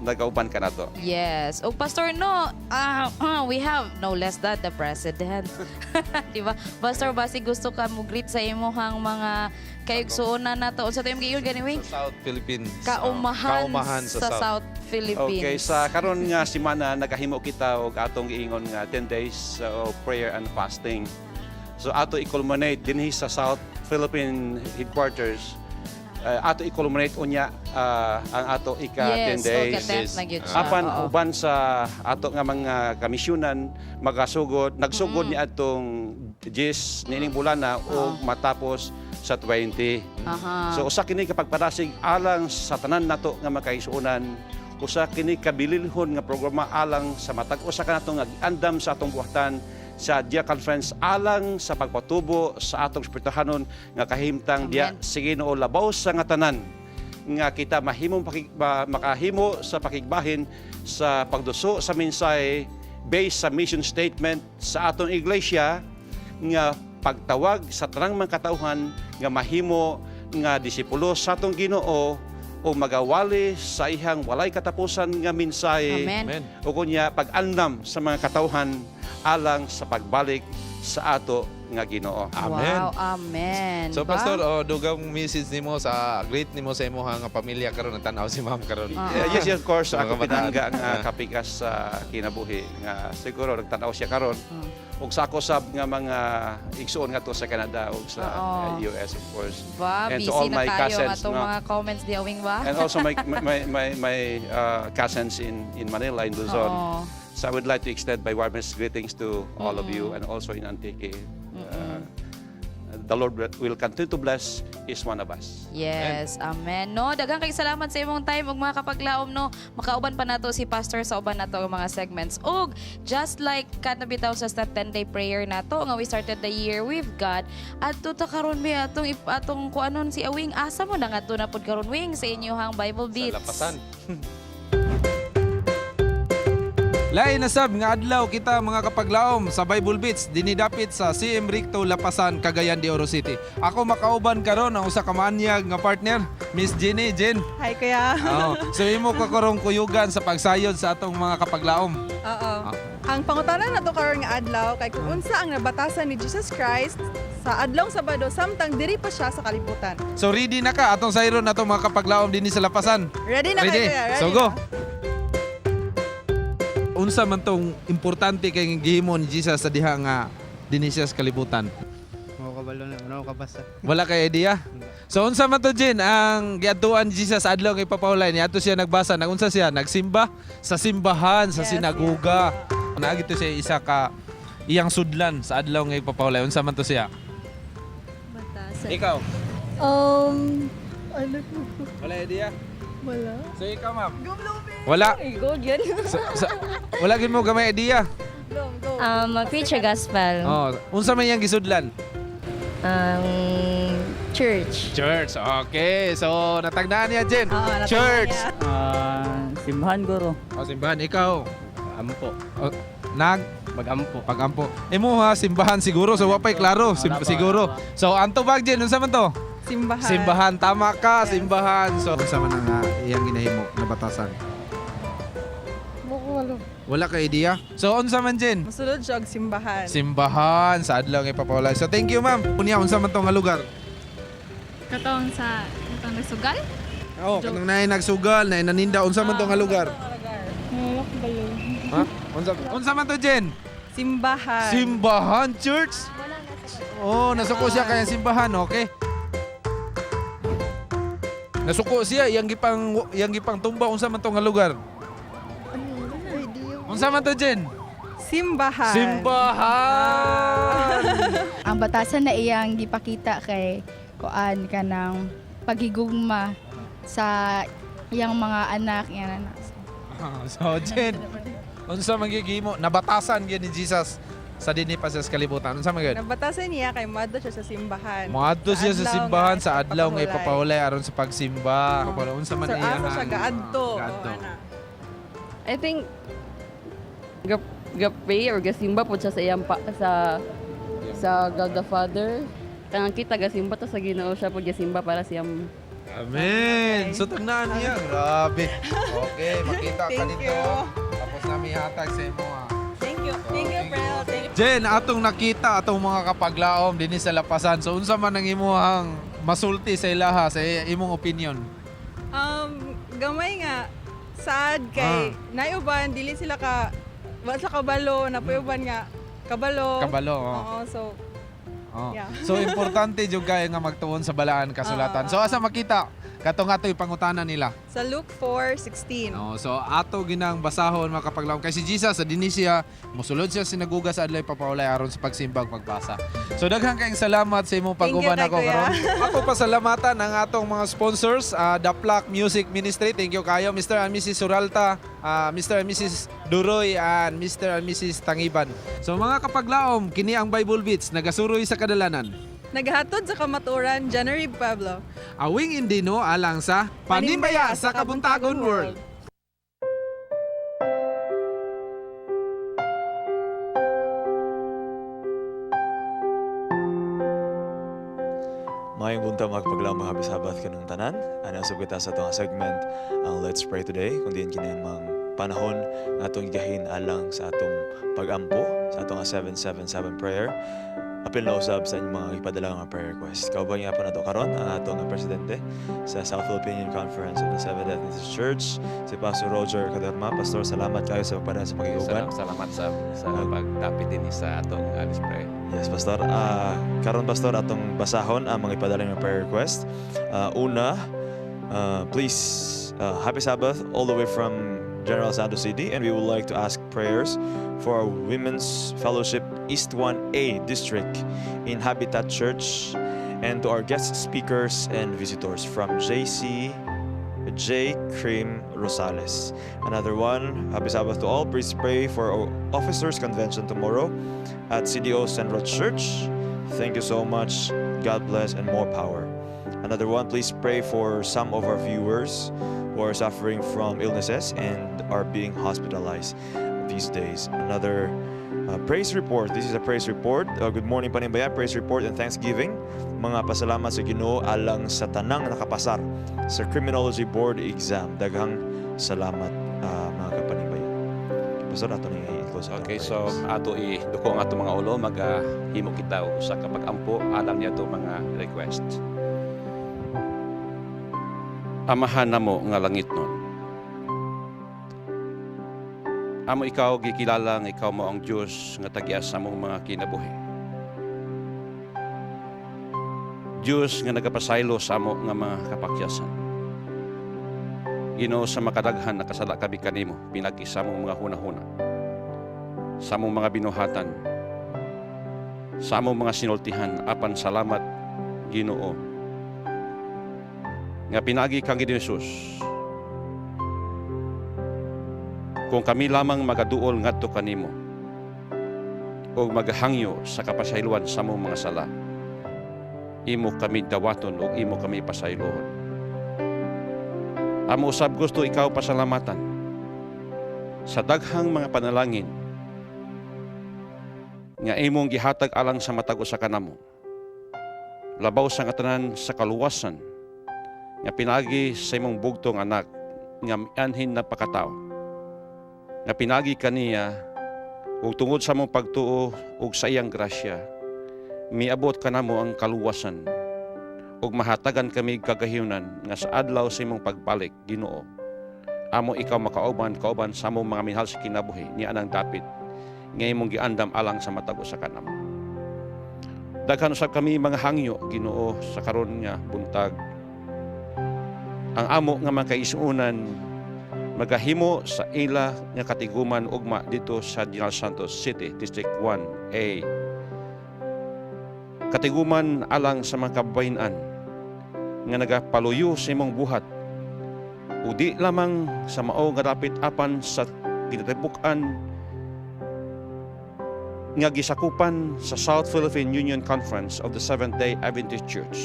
nagauban ka nato. Yes. O Pastor, no, we have no less than the President. Diba? Pastor, basi gusto ka mo greet sa imuhang mga kaigsuonan nato. Unsa tayo giyon ganiwing? Sa South Philippines. Kaumahan sa South Philippines. Okay, sa karon nga semana nagahimo kita og atong giingon nga 10 days of prayer and fasting. So ato i-culminate dinhi sa South Philippine headquarters. Ato i-culminate unya ang ato ika 10 days. Apan uban sa ato nga mga kamisyonan nagsugod ni atong 10 nining bulana o matapos sa 20. So usa kini kapagpadasig alang sa tanan nato nga makaisuonan, usa kini kabililhon nga programa alang sa matag usa ka nato nga andam sa atong buhatan sa dia conference alang sa pagpatubo sa atong espirituhanon nga kahimtang dia sa Ginoo labaw sa nga tanan nga kita makahimo sa pakigbahin sa pagduso sa mensahe based sa mission statement sa atong iglesia nga pagtawag sa tanang mga katauhan nga mahimo nga disipulo sa atong Ginoo o magawali sa ihang walay katapusan nga mensahe o kunya pag-andam sa mga katauhan alang sa pagbalik sa ato nga Ginoo. Amen. Wow, amen. So Pastor, dugang message nimo sa greet nimo sa imong nga pamilya karon nagtan-aw si Ma'am karon. Yes, of course. Ako pinangga nga kapikas sa kinabuhi nga siguro nagtan-aw siya karon. Ug sa ako sab nga mga igsuon nga to sa Canada ug sa US, of course. Ba, busy all na my kayo cousins, atong mga comments di awing ba? And also my cousins in Manila, in Luzon. So I would like to extend my warmest greetings to all of you and also in Antique. The Lord will continue to bless each one of us. Yes, amen. No, daghang kay salamat sa imong time ug mga kapaglaom no. Makauban pa nato si Pastor sa uban nato mga segments. Ug just like kada bitaw sa 10-day prayer nato nga we started the year with God. Adto ta karon mi atong kuanon si Awing asa mo na ngadto na pud karon Wing sa inyong Bible Beats. Sa lapasan. Lain na sab nga adlaw kita mga kapaglaom sa Bible Beats dinidapit sa CM Ricto Lapasan, Cagayan de Oro City. Ako makauban karon ang usa ka manyag nga partner, Miss Jenny. Hi kuya. So imo ka karong kuyugan sa pagsayod sa atong mga kapaglaom. Oo. Ang pangutana nato karon nga adlaw kay kung unsa ang nabatasan ni Jesus Christ sa adlong Sabado samtang diri pa siya sa kalibutan. So ready na ka atong sayron atong mga kapaglaom dinhi sa Lapasan. Ready na kayo kuya. So go. Unsa man tong importante kay gihimo ni Jesus sa diha nga dinhi siya sa kalibutan? Mao kabalo na, mao kabasa. Wala kay idea. So unsa man to Jen ang giadtuan ni Jesus adlaw kay papahulay ni adto siya nagbasa nagunsa siya nagsimba sa simbahan sa sinagoga. Naagito siya isa ka iyang sudlan sa adlaw nga papahulay. Unsa man to siya? Batasan. Ikaw? Ano po? Wala idea? Wala. So ikaw ma'am? Wala. Go yan. Wala gid mo gamay idea. Preacher gospel. Unsa man iyang gisudlan? Church. Church. Okay. So natagdaan niya Jen. Church. Simbahan guro. Simbahan ikaw. Ampo. Pagampo. Imo ha simbahan siguro so wapay klaro siguro. So anto bag Jen unsa man to? Simbahan. Simbahan tama ka, simbahan. So unsa man ang iyang ginahimo na batasan? Wala ka idea? So unsa man Jen? Masulod siya og simbahan. Simbahan sa adlaw nga papawala. So thank you ma'am. Unya unsa man to nga lugar? Katong nagsugal? Oo, kanang naay nagsugal, naay naninda unsa man to nga lugar? Ha? Unsa man to Jen? Simbahan. Simbahan church? Nasuko siya kaya simbahan, okay? Nasuko siya yang gipang tumba unsa man to nga lugar? Unsa man to, Jen? Simbahan. Simbahan! Ang batasan na iyang gipakita kay kuan ka ng paghigugma sa iyang mga anak. So, Jen, unsa magigimo? Nabatasan gyud ni Jesus sa dinhi pa sa kalibutan. Unsa man gyud? Nabatasan niya kay madto siya sa simbahan. Moadto siya sa simbahan sa adlaw nga ipapahulay aron sa pagsimba. Kapag unsa man So, iya. amo siya gaadto. I think ga-pray or gasimba po siya sa iyang sa God the Father. Tangang kita gasimba to sa Ginoo siya po gasimba para siyang Amen. So tagnan niya. Grabe. Okay, makita ka dito. Tapos namin hatag sa imo. Thank you. Thank you, Prel. Thank you. Jen, atong nakita atong mga kapaglaom dinhi sa lapasan. So unsa man ang imong masulti sa ilaha sa imong opinion? Gamay nga sad kay naiuban dili sila ka wa sa kabalo napayuban nga kabalo. Kabalo. Oo, so yeah. So importante jud kay nga magtuon sa balaan kasulatan. So asa makita katong ato'y pangutana nila? Sa Luke 4:16. So ato ginang basahon mga kapaglaom kay si Jesus sa dinhi siya mosulod siya sinaguga sa adlay papaulay aron sa pagsimbag pagbasa. So daghang kayong salamat sa imong pag-uban ako karon. Ako pasalamatan ang atong mga sponsors, The Plaque Music Ministry. Thank you kayo Mr. and Mrs. Suralta, Mr. and Mrs. Duroy and Mr. and Mrs. Tangiban. So mga kapaglaom, kini ang Bible Beats nagasuroy sa kadalanan. Naghatod sa kamaturan, January Pablo. Awing indino alang sa Panimbaya sa Kabuntagon World. Mayong bunta mga kapaglaom mga habi-sabat kanong tanan. Ano sa kita sa itong segment ang Let's Pray Today. Kung diyan kinamang panahon na itong igahin alang sa atong pag-ampo, sa atong 777 prayer. Apil na usab sa inyong mga ipadala nga prayer request. Kaubang nga po na ito karon ang atong presidente sa South Philippine Conference of the Seventh Adventist Church, si Pastor Roger Caderma. Pastor, salamat kayo sa pagpadala sa pag-iuban. Salamat sa pagdapit din sa atong Let's Pray. Yes, Pastor. Karon Pastor, atong basahon ang mga ipadala nga prayer request. Una, please, happy Sabbath all the way from General Santos City, and we would like to ask prayers for our Women's Fellowship East 1A District in Habitat Church, and to our guest speakers and visitors from J. Cream Rosales. Another one, happy Sabbath to all. Please pray for our Officers Convention tomorrow at CDO Central Church. Thank you so much. God bless and more power. Another one, please pray for some of our viewers who are suffering from illnesses and are being hospitalized these days. Another praise report. This is a praise report. Good morning, Panimbaya. Praise report and thanksgiving. Mga pasalamat sa Ginoo alang sa tanang nakapasar sa Criminology Board exam. Daghang salamat mga kapanimbaya. Pastor, ato ni i-close. Okay, so ato i-duko ang ato mga ulo, maghimo kita sa kapag-ampo alang niya to mga request. Amahan na mo nga langit nun. Amo ikaw gikilala nga ikaw mo ang Diyos nga tagias sa among mga kinabuhi. Diyos nga nagapasaylo sa amo nga mga kapakyasan. Ginoo sa makadaghan nakasala kami kanimo pinagi sa among mga hunahuna. Sa among mga binuhatan. Sa among mga sinultihan apan salamat Ginoo. Nga pinagi kang Ginoo Jesus. Kung kami lamang magaduol ngadto kanimo o maghangyo sa kapasayloan sa among mga sala, imo kami dawaton o imo kami pasayloon. Amo usab gusto ikaw pasalamatan sa daghang mga panalangin nga imong gihatag alang sa matag usa ka namo. Labaw sa katanan sa kaluwasan nga pinagi sa imong bugtong anak nga anhin na pakatao. Nga pinagi kaniya ug tungod sa mong pagtuo ug sa iyang grasya miabot ka namo ang kaluwasan ug mahatagan kami kagahiunan nga sa adlaw sa imong pagbalik Ginoo amo ikaw makauban sa among mga minahal sa kinabuhi ni anang dapit nga imong giandam alang sa matag usa ka namo. Daghan usab kami mga hangyo Ginoo sa karon nga buntag ang amo nga mga kaisunan magahimo sa ila nga katiguman ugma dito sa General Santos City, District 1A. Katiguman alang sa mga kababayan nga nagapaluyo sa imong buhat o di lamang sa mao nga dapit apan sa kinatibukan nga gisakupan sa South Philippine Union Conference of the Seventh-day Adventist Church.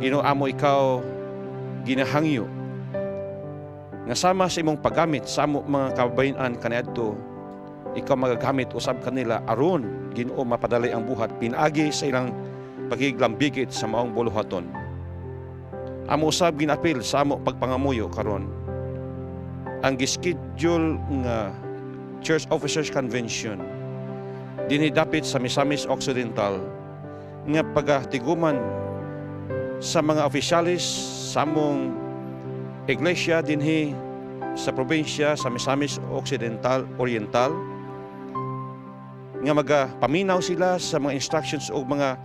Amo ikaw ginahangyo nga sama sa imong paggamit sa amo mga kababayan kaniadto, ikaw magagamit usab kanila aron Ginoo mapadali ang buhat pinaagi sa ilang pagiglambigit sa maong buluhaton. Amo usab ginapil sa amo pagpangamuyo karon ang gischedule nga Church Officers Convention dinhi dapit sa Misamis Occidental nga pagatiguman sa mga opisyalis sa among iglesia dinhi sa probinsya sa Misamis Occidental Oriental nga magapaminaw sila sa mga instructions o mga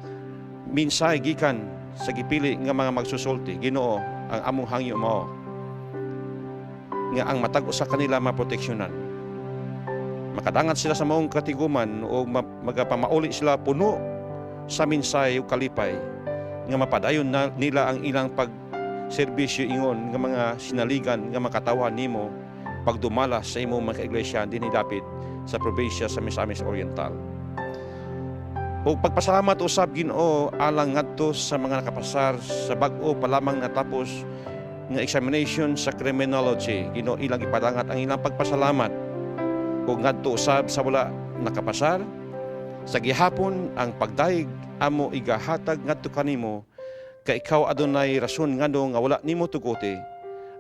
minsay gikan sa gipili nga mga magsusulti. Ginoo ang among hangyo mao nga ang matag usa kanila maproteksyonan. Makadangat sila sa maong katiguman o magapamauli sila puno sa minsay o kalipay nga mapadayon nila ang ilang pagserbisyo ingon nga mga sinaligan nga makatawan nimo pagdumala sa imo mga iglesia dinhi dapit sa probinsya sa Misamis Oriental. O pagpasalamat usab Ginoo alang ngadto sa mga nakapasar sa bag-o pa lamang natapos nga examination sa criminology. Ginoo ilang ipadangat ang ilang pagpasalamat. O ngadto usab sa wala nakapasar sa gihapon ang pagdaig amo igahatag ngadto kanimo kay ikaw adunay rason ngano nga wala nimo tuguti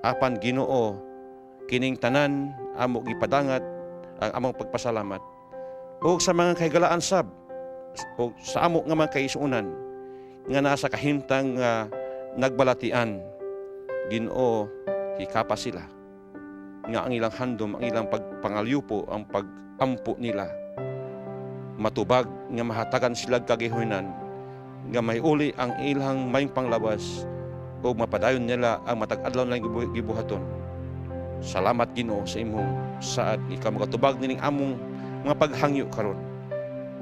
apan Ginoo kining tanan amo gipadangat ang among pagpasalamat. O sa mga kahigalaan sab o sa amo nga mga kaisuunan nga nasa kahintang nagbalatian Ginoo hikapa sila nga ang ilang handom, ang ilang pagpangalyupo, ang pagampo nila. Matubag nga mahatagan sila kagihunan, nga may uli ang ilang mayong panglabas o mapadayon nila ang matag-adlaw na gibuhaton. Salamat Ginoo sa imong saad ikaw magatubag nining among mga paghangyo karon.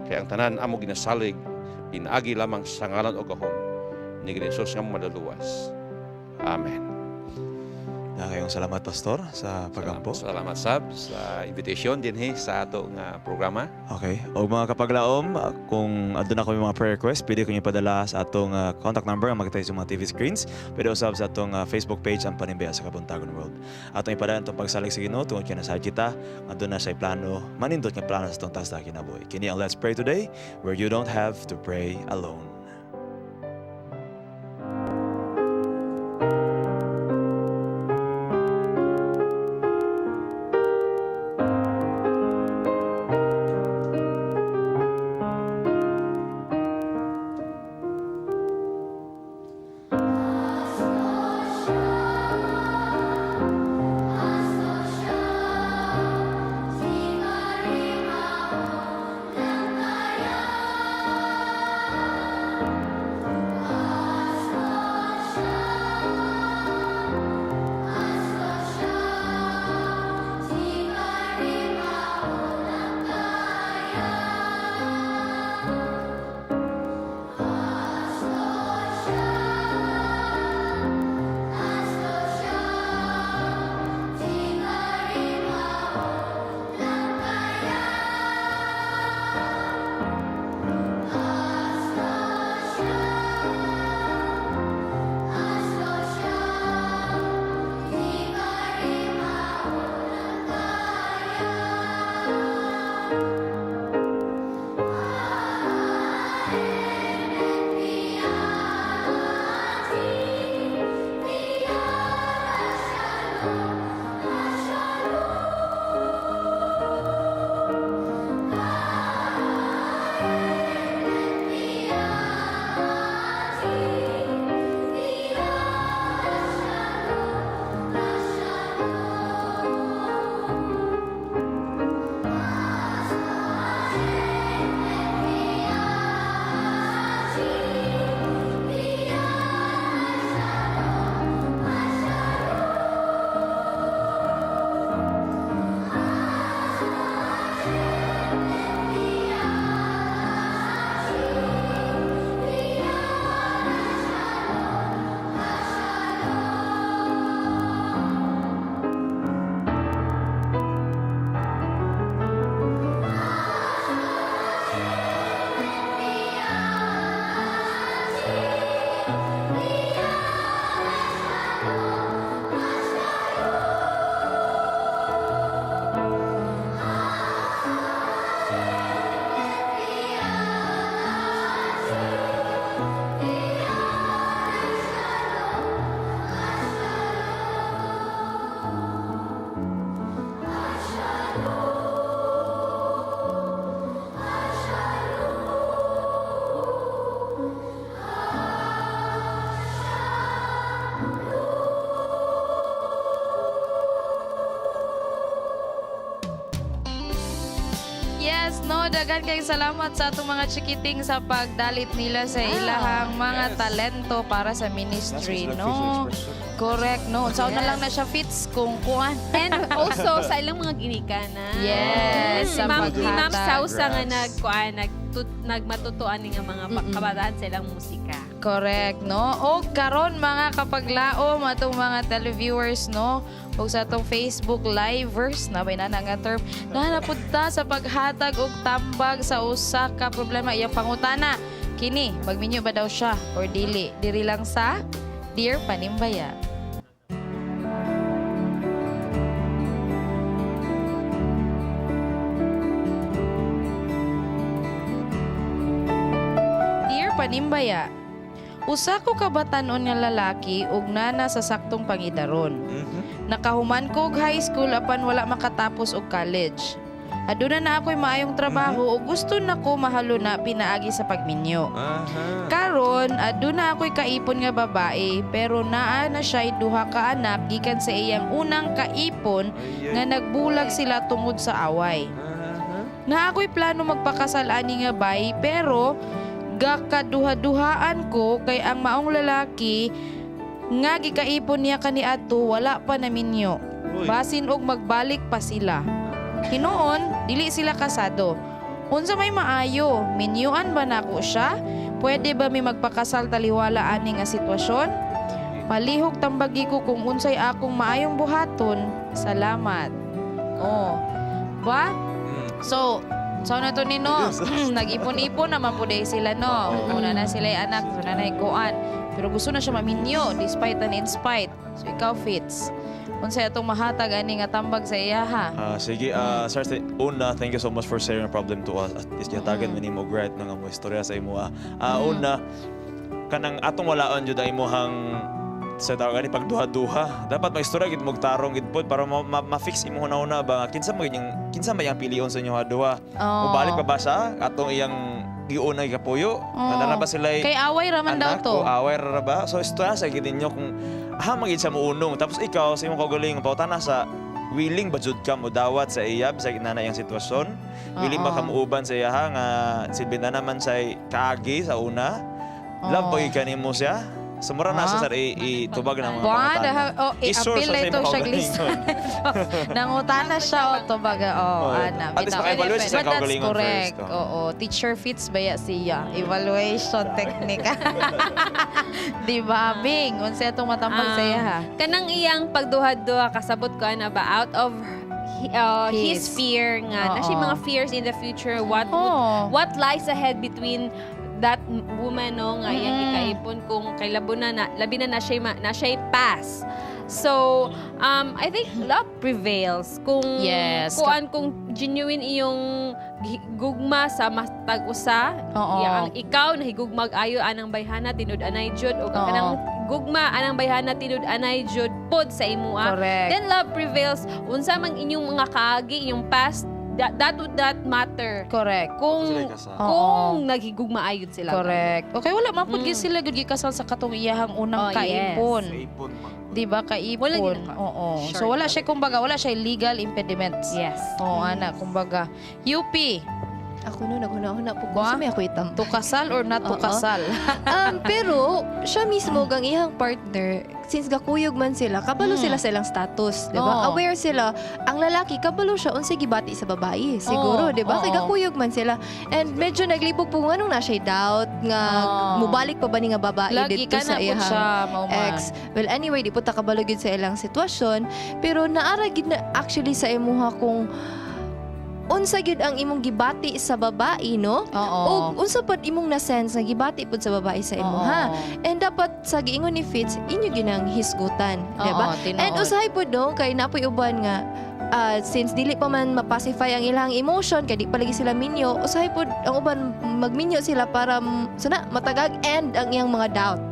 Kaya ang tanan amo ginasalig pinaagi lamang sa ngalan o gahom ni Jesus nga madaluwas. Amen. Kayong salamat Pastor sa pagampo. Salamat sab sa invitation dinhi sa ato nga programa. Okay. O mga kapaglaom, kung adun ako yung mga prayer request, pwede ko nyo ipadala sa atong contact number ang magkatay sa mga TV screens. Pwede usab sa atong Facebook page ang Panimbaya sa Kabuntagon World. Atong ipadala itong pagsalig sa Ginoo tungod kaya nasa kita, adun na siya plano, manindot nga plano sa itong tasta kinabuhi. Kini ang Let's Pray Today, where you don't have to pray alone. dagan kay salamat sa atong mga chikiting sa pagdalit nila sa ilahang mga talento para sa ministry, no? Correct, no? So, na lang na siya fits kung kuan. And also, sa ilang mga ginikana. Yes, Si sa Ma'am paghatag. Sausa nga nagmatutuan nga mga kabataan sa ilang musika. Correct, no? O karon mga kapaglaom atong mga televiewers, no? O sa atong Facebook livers, na ba na nga term, napunta sa paghatag og tambag sa usa ka problema iyang pangutana. Kini, magminyo ba daw siya or dili? Diri lang sa Dear Panimbaya. Dear Panimbaya, usa ko kabatanon nga lalaki ug nana sa saktong pangidaron. Nakahuman ko og high school apan wala makatapos og college. Aduna na ako'y maayong trabaho ug gusto na ko mahalo na pinaagi sa pagminyo. Karon, aduna ako'y kaipon nga babae pero naa na siya'y duha ka anak gikan sa iyang unang kaipon nga nagbulag sila tungod sa away. Na ako'y plano magpakasal ani nga bay pero gakaduha-duhaan ko kay ang maong lalaki nga gikaipon niya kaniadto wala pa naminyo. Basin og magbalik pa sila. Hinoon, dili sila kasado. Unsa may maayo, minyuan ba nako siya? Pwede ba mi magpakasal taliwala ani nga sitwasyon? Palihog tambagi ko kung unsay akong maayong buhaton. Salamat. Oh. Ba? So na to ni no. Nag-ipon-ipon naman po day sila no. Una na sila yung anak, una na ikuan. Pero gusto na siya maminyo despite and in spite. So ikaw fits. Unsay atong mahatag ani nga tambag sa iya ha. Sige, sir, una, thank you so much for sharing your problem to us. At least yatagan mo ni mo great nga mo istorya sa imo. Una, kanang atong walaon jud ang imuhang sa tawag ni pagduha-duha. Dapat maistorya gid mo tarong gid pod para ma-fix imo una ba kinsa may ang pilion sa inyo duha. Mubalik pa ba siya atong iyang giunay kapuyo? Nana ba sila kay away raman daw to. Away ra ba? So istorya sa gid ninyo kung magid sa muunong. Tapos ikaw sa imong kaugaling pautana sa willing ba jud ka mo dawat sa iyab sa inana iyang sitwasyon? Willing ba ka muuban sa iya nga silbi na naman sa kaagi sa una? Love ba kanimo siya? Sumura na sa itubag ng mga pangutana. I-appeal na ito siya lista. Nangutana siya o tubag. Ana. At least maka-evaluate siya sa kaugalingon first. Correct. Oo. Teacher fits ba ya siya? Evaluation technique. Di ba, Bing? Unsa itong matambag sa iya ha? Kanang iyang pagduha-duha kasabot ko na ba out of his fear nga. Na siya mga fears in the future. What lies ahead between that woman no nga iyang ikaipon kung kay labi na siya pass. So, I think love prevails. Kung kung genuine iyong gugma sa matag usa, ang ikaw nahigugmag ayo anang bayhana tinud anay jud o kanang gugma anang bayhana tinud anay jud pod sa imuha. Then love prevails. Unsa man inyong mga kaagi, inyong past, that would not matter. Correct. Kung naghigugma ayod sila. Correct. Okay, wala mapudgis sila gud gikasal sa katong iyahang unang kaipon. Di ba kaipon? Oo. So wala siya kumbaga, wala siya legal impediments. Yes. Ana kumbaga. UP. Ako no, naghuna-huna po ko. May ako itam. Tukasal or not tukasal? Pero, siya mismo, gang ihang partner, since gakuyog man sila, kabalo sila sa ilang status, di ba? Aware sila, ang lalaki, kabalo siya, unsay gibati sa babae, siguro, di ba? Kay gakuyog man sila. And medyo naglibog po, anong na siya doubt, nga mubalik pa ba ni nga babae lagi dito sa iyang ex. Well, anyway, di po ta kabalo gid sa ilang sitwasyon, pero naara gid na actually sa imuha kung unsa gyud ang imong gibati sa babae, no? O unsa pud imong na-sense nga gibati pud sa babae sa imo, ha? And dapat sa giingon ni Fitz, inyo ginang hisgutan, di ba? And usahay pud no, kay napoy uban nga since dili pa man mapacify ang ilang emotion, kay di palagi sila minyo, usahay pud ang uban magminyo sila para sana matagag end ang iyang mga doubt.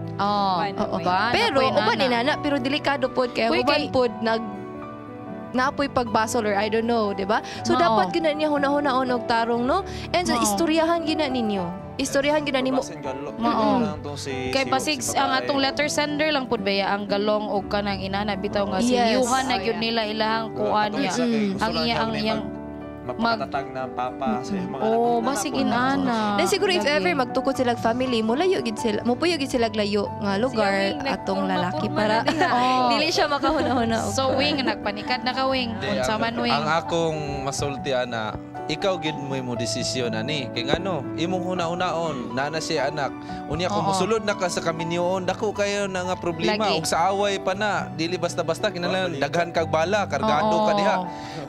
Pero uban inana, pero delikado pud kay uban pud naapoy pagbasol or I don't know, di ba? So dapat gina niya hunahuna-on og tarong, no? And so istoryahan gina ninyo. Istoryahan gina nimo. Kay basig ang atong letter sender lang pud baya ang galong og kanang inana bitaw nga si Yuhan na gyud nila ilahang kuan niya. Ang iyang magpakatatag na papa sa iyong mga Oh, anak. basig inana. Then siguro if ever magtukod silang family, mulayo gid sila. Mupuyo gid sila layo nga lugar atong lalaki para dili siya makahuna-huna. So wing nagpanikad na ka wing. Unsa man wing. Ang akong masulti ana, ikaw gid mo desisyon ani. Kay ngano, imong huna-hunaon na siya anak. Unya kung mosulod na ka sa kaminyoon, dako kayo na nga problema Lagi. ug sa away pa na. Dili basta-basta kinahanglan daghan kag bala, kargado ka diha.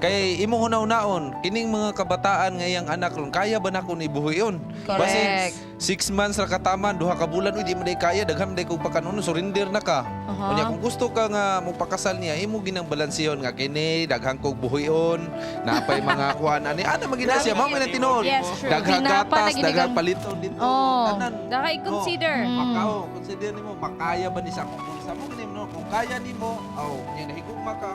Kay imong huna-hunaon, kining mga kabataan nga iyang anak ron, kaya ba nako ni buhiyon? Correct. 6 months ra kataman, 2 ka bulan, uy di mo day kaya, daghan day kog pakanuno, surrender na ka. Unya kung gusto ka nga magpakasal niya, imo ginang balansiyon nga kini, daghan kog buhiyon, napay mga kuan ani, ana magina siya, mao man tinuod. Yes, true. Daghang Tinapa gatas, na ginigang- daghang palito dito. Tanan. Daka i-consider. Makao, consider nimo makaya ba ni sa akong bulsa mo ganin no? Kung kaya nimo, nya nahigugma ka,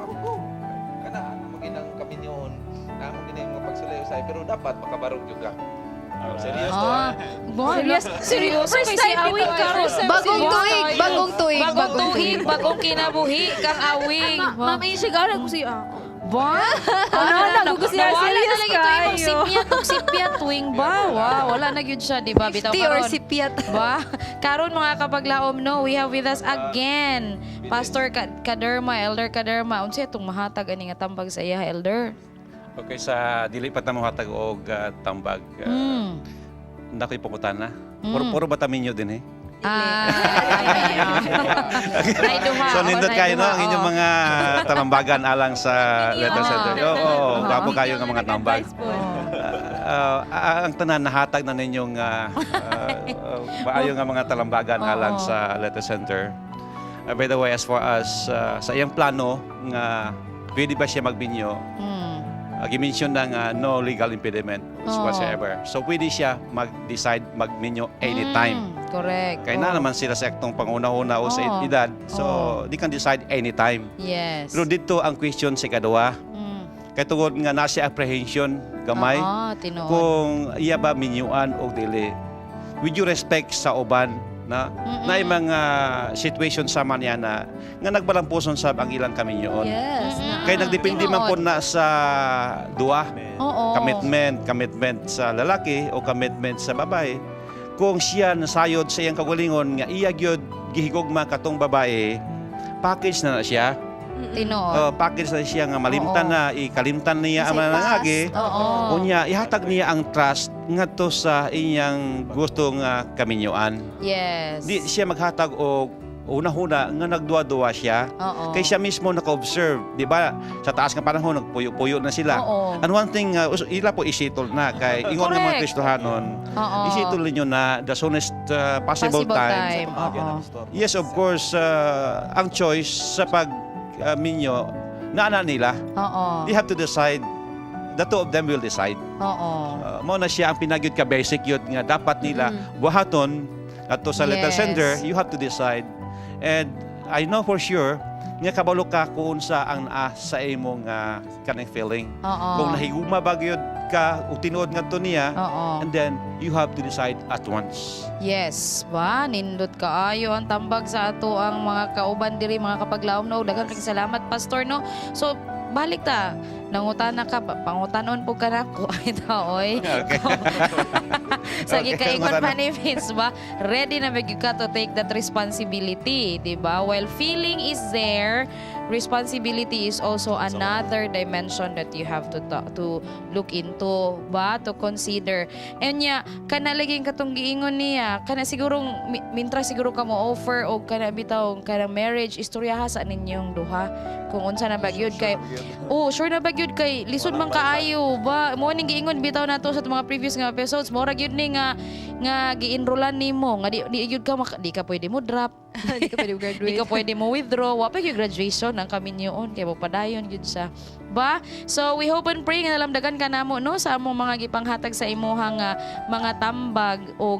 kana ana maginang kaminyoon. Na mo gini mga pagsulayo-usay pero dapat makabarog jud ka. Seryoso. Seryoso kay si Awing karon. Bagong tuig, bagong tuig, Bagong tuig, bagong kinabuhi kang Awing. Ma'am, ay sigara ko si Ba? nagugusto siya, Nawala na serious lang ito yung kayo. sipyat tuwing ba? Wow, wala na yun siya, di ba? Bitaw Tea or karon. sipiat. Ba? Karon mga kapaglaom, no, we have with us again Pastor Kaderma, Elder Kaderma. Unsa itong mahatag ani nga tambag sa iya, Elder? Okay, sa dili pa ta mohatag og tambag. Nakoy Pangutana. Puro bataminyo din eh. So nindot kayo no ang inyong mga talambagan alang sa letter center. Oo, gapo kayo ng mga tambag. Ang tanan nahatag na ninyong maayo nga mga talambagan alang sa letter center. By the way, as far as sa iyang plano nga pwede ba siya magbinyo? Gimension na nga no legal impediment whatsoever. So pwede siya mag-decide magminyo anytime. Correct. Kaya na naman sila sa aktong panguna-una o sa edad. So they can decide anytime. Yes. Pero dito ang question sa kadua. Kaya tungod nga nasa apprehension gamay tinuod. kung iya ba minyuan o dili. With due respect sa uban na mga situation sa man yan na nga nagbalampuson sa ang ilang kaminyoon. Yes. Kaya nagdepende man po na sa duwa. Oo. Commitment sa lalaki o commitment sa babae. Kung siya nasayod sa iyang kagalingon nga iya gyud gihigugma katong babae, package na siya. Tinuod. Package na siya nga malimtan na ikalimtan niya ang manangagi. Unya ihatag niya ang trust ngadto sa iyang gusto nga kaminyoan. Yes. Di siya maghatag og una-una nga nagduwa-duwa siya. Kay siya mismo naka-observe, di ba? Sa taas nga panahon nagpuyo-puyo na sila. And one thing ila po isitol na kay ingon nga mga Kristohanon, isitol ninyo na the soonest possible time. Yes, of course, ang choice sa pag minyo na nila. They have to decide. The two of them will decide. Mo na siya ang pinagyud ka basic yun nga dapat nila buhaton ato sa letter sender, you have to decide. And I know for sure nga kabalo ka kung sa ang sa imong kanang feeling. Kung nahigugma ba gyud ka o tinuod ngadto niya, and then you have to decide at once. Yes, ba? Nindot kaayo ang tambag sa ato ang mga kauban diri, mga kapaglaom, no? Daghang salamat, Pastor, no? So, balik ta. Nangutana ka, pangutanon po ka na ko. Ay, taoy. Okay. Sa gikaingon benefits ba? Ready na ba ka to take that responsibility, di ba? While feeling is there, responsibility is also another dimension that you have to look into, ba? To consider. And nya, kanalaging katong giingon niya, kana sigurong, mintra siguro ka mo offer o kana bitaw, kana marriage, istoryaha sa ninyong duha. Kung unsa na bagyod kay, sure na bagyod kay, lisod man kaayo, ba? Mo ning giingon bitaw nato sa mga previous nga episodes, mora gyud ni nga gi-enrollan nimo, nga di gyud ka di ka pwede mo drop. Di ka pwede graduate. Di ka pwede mo withdraw. Wa pa yung graduation ang kaminyoon. Kaya mo padayon yun sa. Ba? So, we hope and pray nga nalamdagan ka namo no, sa among mga gipanghatag sa imuhang mga tambag o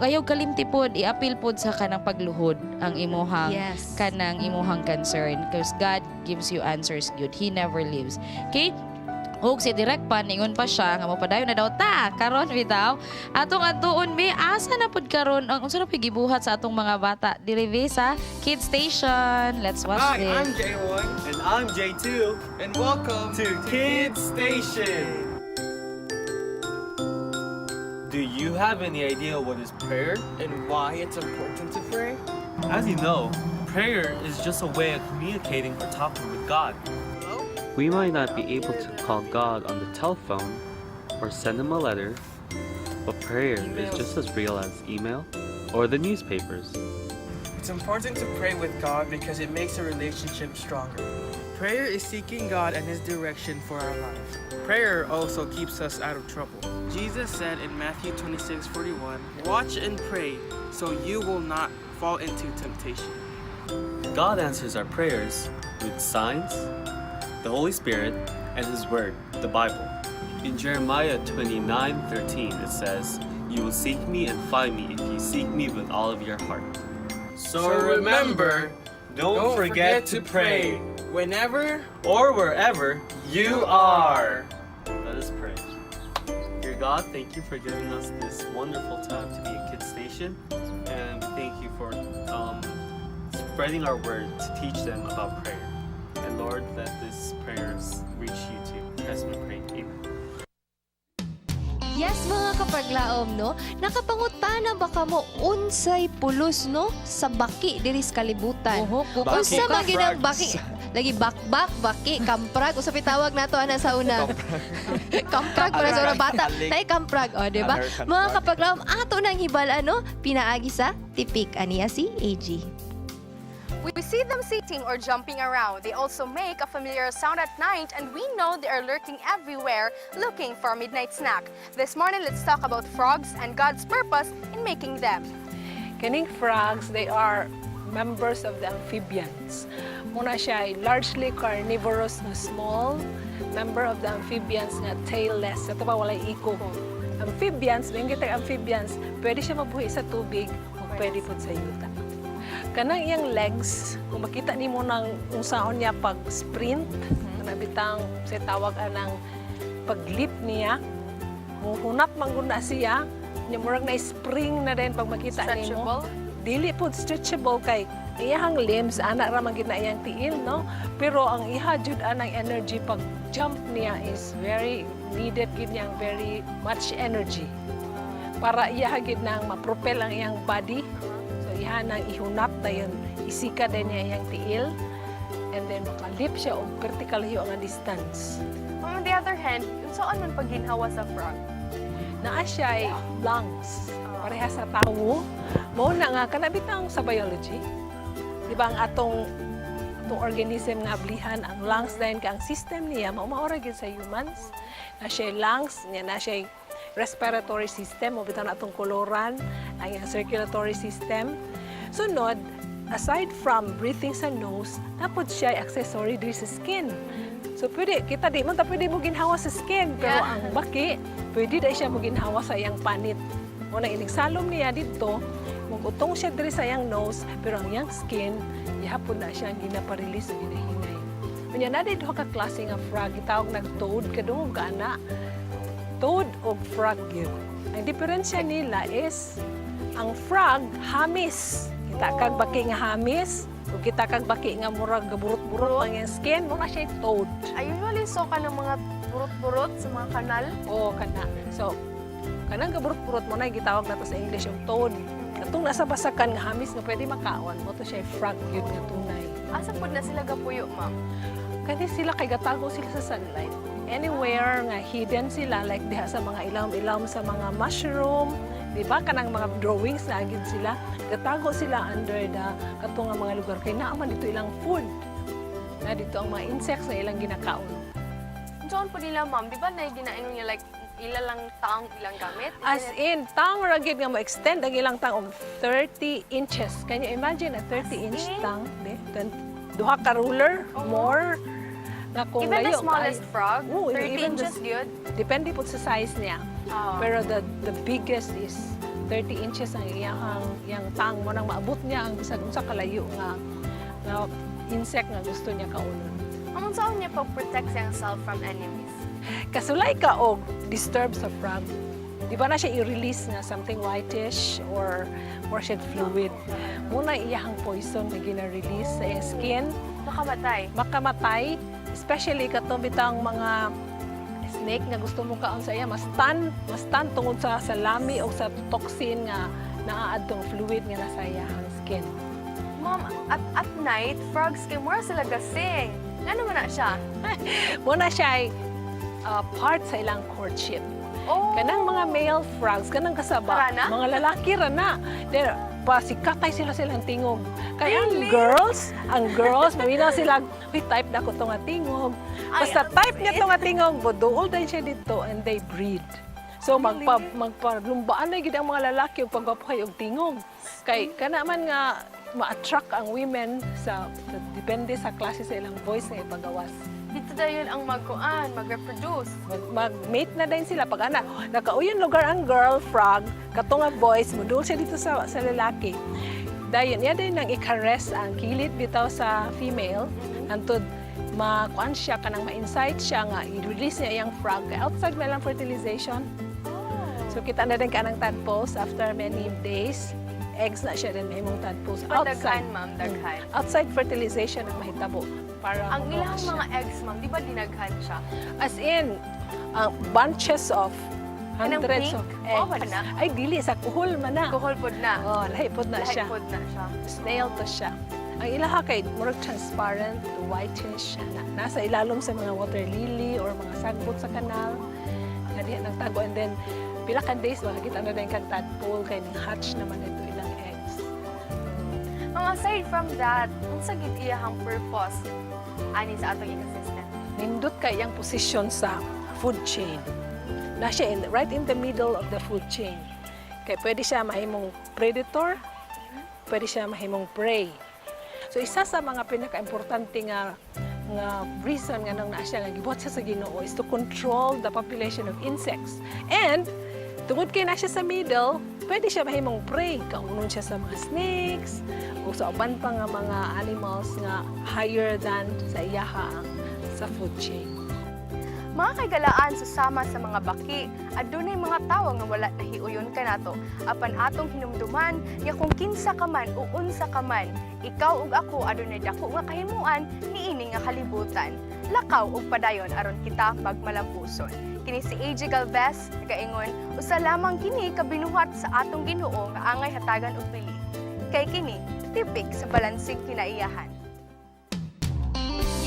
ayaw kalimti pod, i-appeal pod sa kanang pagluhod ang imuhang kanang imuhang concern. Because God gives you answers good. He never leaves. Okay? Ug si direct pa ningon pa siya nga mopadayon na daw ta karon bitaw atong adtuon mi asa na pud karon ang unsa na gibuhat sa atong mga bata diri sa Kids Station. Let's watch Hi, this. I'm J1 and I'm J2 and welcome to Kids Station. Do you have any idea what is prayer and why it's important to pray? As you know, prayer is just a way of communicating or talking with God. We might not be able to call God on the telephone or send him a letter, but prayer is just as real as email or the newspapers. It's important to pray with God because it makes a relationship stronger. Prayer is seeking God and His direction for our life. Prayer also keeps us out of trouble. Jesus said in Matthew 26:41, "Watch and pray so you will not fall into temptation." God answers our prayers with signs, the Holy Spirit, and His Word, the Bible. In Jeremiah 29:13 it says, "You will seek me and find me if you seek me with all of your heart." So remember, don't forget to pray whenever or wherever you are. Let us pray. Dear God, thank you for giving us this wonderful time to be a Kids Station, and we thank you for spreading our word to teach them about prayer. And Lord, let these prayers reach you too. As we pray, amen. Yes, mga kapaglaom, no? Nakapangutana ba ka mo unsay pulos, no? Sa baki diri sa kalibutan. Unsa man gyud ang baki? Lagi bakbak, baki, kamprag. Usap itawag nato ana sa una. Kamprag para sa mga bata. Nay kamprag, o, di ba? Mga kapaglaom, ato nang hibal-an, no? Pinaagi sa tipik aniya si AG. We see them sitting or jumping around. They also make a familiar sound at night, and we know they are lurking everywhere looking for a midnight snack. This morning, let's talk about frogs and God's purpose in making them. Kaning frogs, they are members of the amphibians. Muna siya ay largely carnivorous na small member of the amphibians nga tailless. Ito pa walay iko. Amphibians, yung kita amphibians, pwede siya mabuhi sa tubig o pwede po sa yuta. Kanang iyang legs, kung makita ni mo ng unsaon niya pag-sprint, nabitang sa tawag anang pag-leap niya, muhunap mangguna siya, niya murag na spring na din pag makita ni mo. Dili po stretchable kay iyang limbs, anak raman gid na iyang tiil, no? Pero ang iha jud anang energy pag jump niya is very needed gid niyang very much energy. Para iha gid nang ma-propel ang iyang body. Iha nang ihunap na yun, isika din niya iyang tiil, and then makalip siya o vertical hiyo ang distance. On the other hand, saan man pagginhawa sa frog? Naa siya ay lungs, pareha sa tao. Mao na nga, kanabitang sa biology. Di ba ang atong organism nga ablihan, ang lungs dahil ka ang system niya, mauragin sa humans. Na siya lungs, niya na siya respiratory system, o bitaw na itong koloran, ang circulatory system. Sunod, aside from breathing sa nose, napod siya accessory diri sa skin. So pwede, kita di man ta pwede mo ginhawa sa skin, pero ang baki, pwede dahil siya mo ginhawa sa iyang panit. O na ining salom niya dito, magutong siya diri sa iyang nose, pero ang iyang skin, ihapon na siya ang ginaparelease o ginahinay. Kanya na dito ka klase nga frog, itawag nag-toad, kadungog ka na. Toad o frog yun. Ang diferensya nila is, ang frog, hamis. Kita kag baki nga hamis, o kita kag baki nga murag gaburot-burot ang iyang skin, muna siya toad. I usually saw ka ng mga burot-burot sa mga kanal. Oo, kana. So, kanang gaburot-burot mo na, gitawag na to sa English yung toad. Katong nasa basakan nga hamis nga pwede makaon, mo to siya frog yun nga tunay. Asa po na sila gapuyo, ma'am? Kasi sila kay gatago sila sa sunlight. Anywhere nga hidden sila, like diha sa mga ilawom-ilawom sa mga mushroom, di ba? Kanang mga drawings na agad sila. Gatago sila under the katong mga lugar. Kaya naaman dito ilang food. Na dito ang mga insects na ilang ginakaon. Saan po nila, ma'am? Di ba na ginainom niya like ilalang taong ilang gamit? As in, tang ragid nga mo-extend ang ilang tang og 30 inches. Can you imagine a 30-inch tang? Duha ka ruler, more. Even the smallest frog, 30 inches yun? Depende po sa size niya. Pero the biggest is 30 inches ang iyang tang mo nang maabot niya ang bisag unsa kalayo nga insect nga gusto niya kaunon. Ang saan niya pag-protect siyang self from enemies? kasulay ka og disturb sa frog. Di ba na siya i-release nga something whitish or shed fluid. Muna iyahang poison na gina-release sa iyang skin. Makamatay. Makamatay. Especially katong bitang mga snake nga gusto mong kaon sa iya, mas tan tungod sa salami o sa toxin nga naaadtong fluid nga nasa iyang skin. Ma'am, at night, frogs kay mura sila gasing. Ano man na siya? Muna siya ay part sa ilang courtship. Oh. Kanang mga male frogs, kanang kasaba, Rana? mga lalaki rana. Then, pasikatay sila silang tingog. Kaya Really? ang girls, maminaw sila, uy, type na ko ito nga tingog. Basta type niya ito nga tingog, buduol din siya dito and they breed. So, magpalumbaan na gid ang mga lalaki og pagpapuhay og tingog. Kay, kana man nga, ma-attract ang women sa depende sa klase sa ilang voice na ipagawas. Dito dayon ang mag-reproduce. Mag-mate na din sila. Pag nakauyon lugar ang girl frog, katong voice, mudul siya dito sa lalaki. Dayon, yan din nang i-caress ang kilid bitaw sa female. Antod, makuan siya, kanang ma-insight siya nga, i-release niya yung frog. Outside may lang fertilization. So, kita na din ka ng tadpoles after many days. Eggs na siya din may mong tadpoles. Daghan, ma'am, daghan. Outside fertilization ang mahitabo. Para Ang ilang mga eggs, ma'am, di ba dinaghan siya? As in, bunches of hundreds of Oh, eggs. na? Ay, dili. Sa kuhol man na. Kuhol pod na. Oh, lahipod na siya. Lahipod na siya. Snail to siya. Ang ilaha kay murag transparent to whitish. Nasa ilalom sa mga water lily or mga sagbot sa kanal. Nga diha nagtago. And then, pila ka days, makakita na rin kang tadpole kay ning hatch naman ito ilang eggs. Aside from that, unsa gid iyahang purpose ani sa atong ecosystem? Nindot kay iyang posisyon sa food chain. Na siya right in the middle of the food chain. Kaya pwede siya mahimong predator, pwede siya mahimong prey. So isa sa mga pinaka-importante nga reason nga nang naa siya nga gibuhat siya sa Ginoo is to control the population of insects. And tungod kay na siya sa middle, pwede siya mahimong prey. Kaunon siya sa mga snakes o sa uban pa nga mga animals nga higher than sa iyaha sa food chain. Mga kagalaan susama sa mga baki, adunay mga tawo nga wala nahiuyon kanato. Apan atong hinumduman, nga kung kinsa ka man o unsa ka man, ikaw ug ako adunay dako nga kahimuan niini nga kalibutan. Lakaw ug padayon aron kita magmalampuson. Kini si AJ Galvez nagaingon, usa lamang kini kabinuhat sa atong Ginoo nga angay hatagan og pili. Kay kini tipik sa balansing kinaiyahan.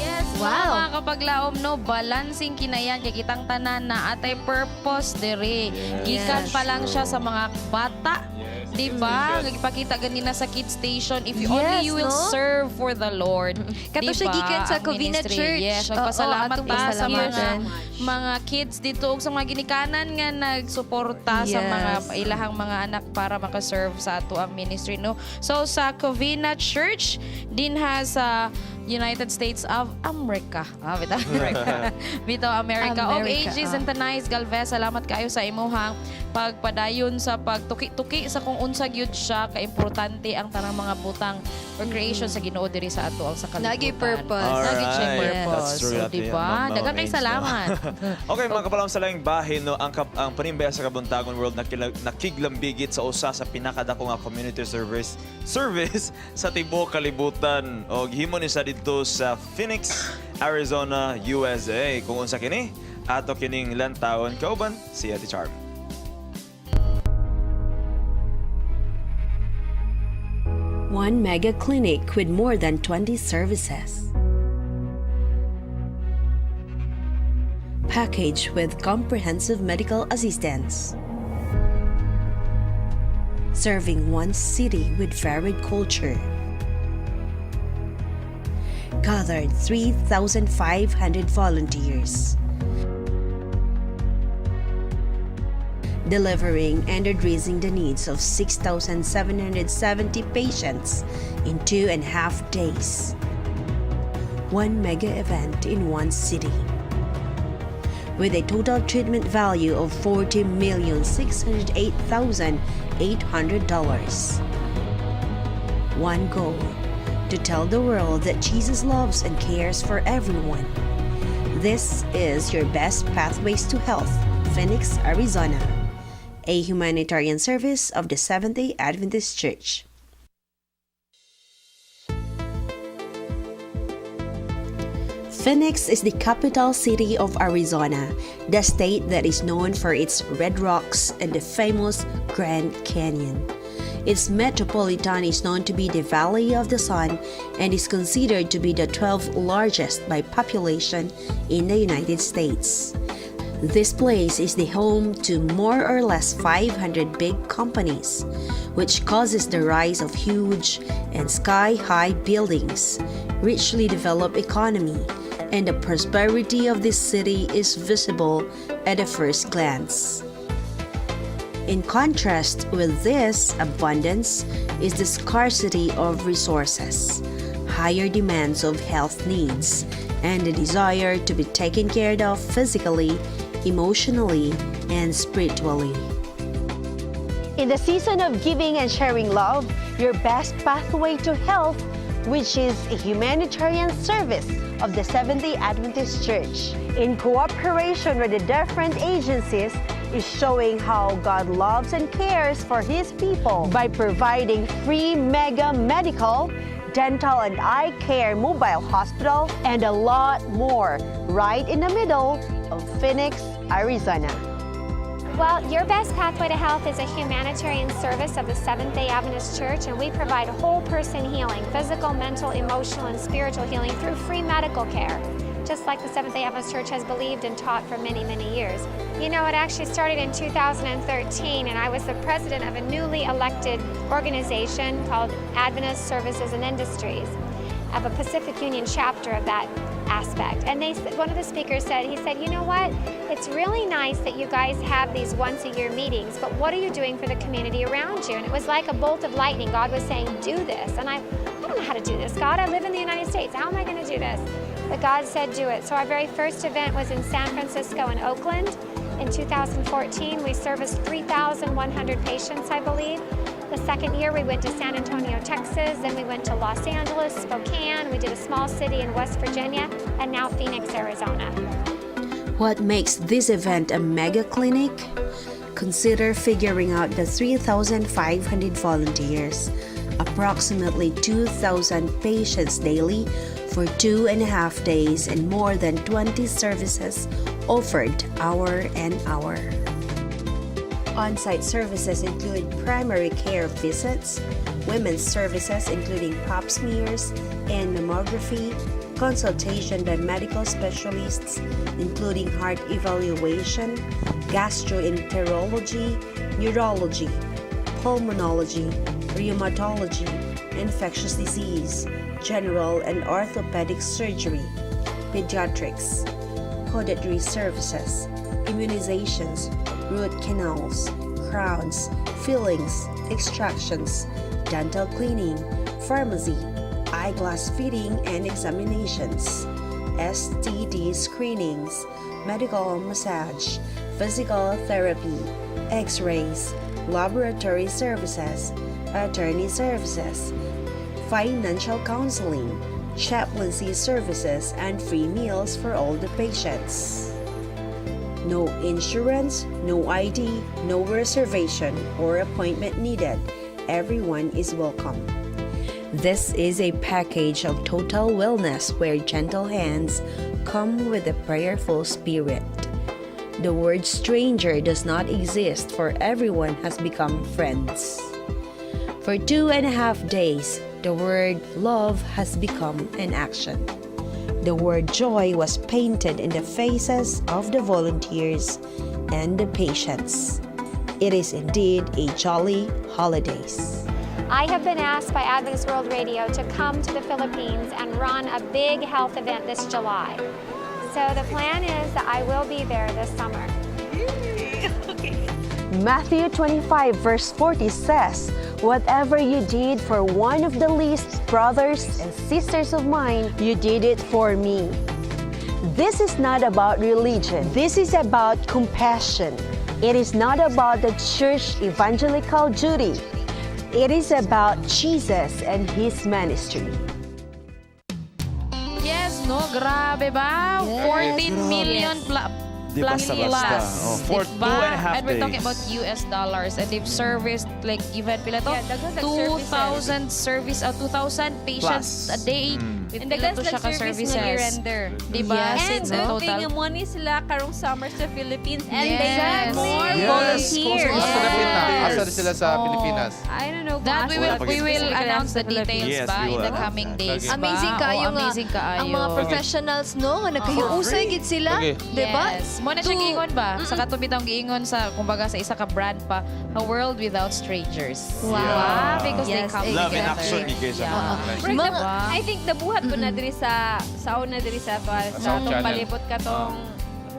Yes, Wow. mga kapaglaom no, balancing kinayan kay kitang tanan na atay purpose diri. Gikan pa lang siya sa mga bata. Diba? Nagpakita ganina sa kids station, if you only you will no? serve for the Lord. Kato siya gikan sa Ang Covina ministry. Church. Yes, Oo, nagpasalamat atong ta sa pasalamatan. mga kids dito ug sa mga ginikanan nga nagsuporta sa Yes. mga ilahang mga anak para makaserve sa ato ang ministry no. So sa Covina Church din sa United States of America. Bitaw America. Bitaw America. Og AJ's and Tanais Galvez, salamat kayo sa imuhang pagpadayon sa pagtuki-tuki sa kung unsa gyud siya ka-importante ang tanang mga butang or creation sa Ginoo diri sa ato ang sa kalibutan. Nagi purpose. Nagi siya Alright. purpose. That's true. So, diba? Daghang kay salamat. Okay, mga kapalam sa laing bahin, no, ang Panimbaya sa Kabuntagon World nakiglambigit sa usa sa pinakadako nga community service sa tibuok kalibutan. O gihimo ni sa dito sa Phoenix, Arizona, USA. Kung unsa kini, ato kining lantawon kauban si Ate Charm. One mega clinic with more than 20 services. Package with comprehensive medical assistance. Serving one city with varied culture. Gathered 3,500 volunteers. Delivering and addressing the needs of 6,770 patients in 2.5 days. One mega event in one city. With a total treatment value of $40,608,800. One goal, to tell the world that Jesus loves and cares for everyone. This is your best pathways to health, Phoenix, Arizona, a humanitarian service of the Seventh-day Adventist Church. Phoenix is the capital city of Arizona, the state that is known for its red rocks and the famous Grand Canyon. Its metropolitan is known to be the Valley of the Sun and is considered to be the 12th largest by population in the United States. This place is the home to more or less 500 big companies, which causes the rise of huge and sky-high buildings, richly developed economy, and the prosperity of this city is visible at a first glance. In contrast with this abundance is the scarcity of resources, higher demands of health needs, and the desire to be taken care of physically, emotionally, and spiritually. In the season of giving and sharing love, your best pathway to health, which is a humanitarian service of the Seventh-day Adventist Church, in cooperation with the different agencies, is showing how God loves and cares for His people by providing free mega medical, dental and eye care mobile hospital, and a lot more right in the middle of Phoenix, Arizona. Well, your best pathway to health is a humanitarian service of the Seventh-day Adventist Church, and we provide whole person healing, physical, mental, emotional, and spiritual healing through free medical care, just like the Seventh-day Adventist Church has believed and taught for many, many years. You know, it actually started in 2013, and I was the president of a newly elected organization called Adventist Services and Industries, of a Pacific Union chapter of that aspect. And one of the speakers said, he said, you know what, it's really nice that you guys have these once-a-year meetings, but what are you doing for the community around you? And it was like a bolt of lightning. God was saying, do this. And I don't know how to do this, God. I live in the United States. How am I going to do this? But God said, do it. So our very first event was in San Francisco and Oakland. In 2014, we serviced 3,100 patients, I believe. The second year, we went to San Antonio, Texas, then we went to Los Angeles, Spokane, we did a small city in West Virginia, and now Phoenix, Arizona. What makes this event a mega clinic? Consider figuring out the 3,500 volunteers, approximately 2,000 patients daily for 2.5 days, and more than 20 services offered hour and hour. On-site services include primary care visits, women's services including pap smears and mammography, consultation by medical specialists including heart evaluation, gastroenterology, neurology, pulmonology, rheumatology, infectious disease, general and orthopedic surgery, pediatrics, podiatry services, immunizations, root canals, crowns, fillings, extractions, dental cleaning, pharmacy, eyeglass fitting and examinations, STD screenings, medical massage, physical therapy, x-rays, laboratory services, attorney services, financial counseling, chaplaincy services, and free meals for all the patients. No insurance, no ID, no reservation or appointment needed. Everyone is welcome. This is a package of total wellness where gentle hands come with a prayerful spirit. The word stranger does not exist, for everyone has become friends. For 2.5 days, the word love has become an action. The word joy was painted in the faces of the volunteers and the patients. It is indeed a jolly holidays. I have been asked by Adventist World Radio to come to the Philippines and run a big health event this July. So the plan is that I will be there this summer. Matthew 25 verse 40 says, "Whatever you did for one of the least brothers and sisters of mine, you did it for me." This is not about religion. This is about compassion. It is not about the church evangelical duty. It is about Jesus and His ministry. Yes, no? Grabe ba? Yes. 14 million Di plus basta-basta. plus. Oh, for Diba? 2.5 And we're talking days. about US dollars. And they've serviced, like, given pila to? Yeah, daghan nag-services. 2,000 patients Plus. a day. With And pila dagan to siya sila service ka-services. nga i-render. Diba? Yes, And Since good in thing total. yung money sila karong summer sa Philippines and Yes. they have more Yes. volunteers. Asa na pita? Yes. Asa na sila sa Pilipinas? I don't know. That we will Specifically announce the sa Philippines. details Yes, ba we in the will. coming days ba? Amazing kayo nga. Amazing kaayo. Ang mga professionals, no? Nga nagkayuusay gid sila. Okay. Diba? Yes. Mo na siya giingon ba? Sa katubitang giingon sa, kumbaga sa isa ka brand pa, a world without strangers. Wow. Diba? Because they Yes, come Love in together. action, di kayo sa Yeah. mga Pero Mga- I think nabuhat ko na diri sa una diri sa South atong Channel. palibot katong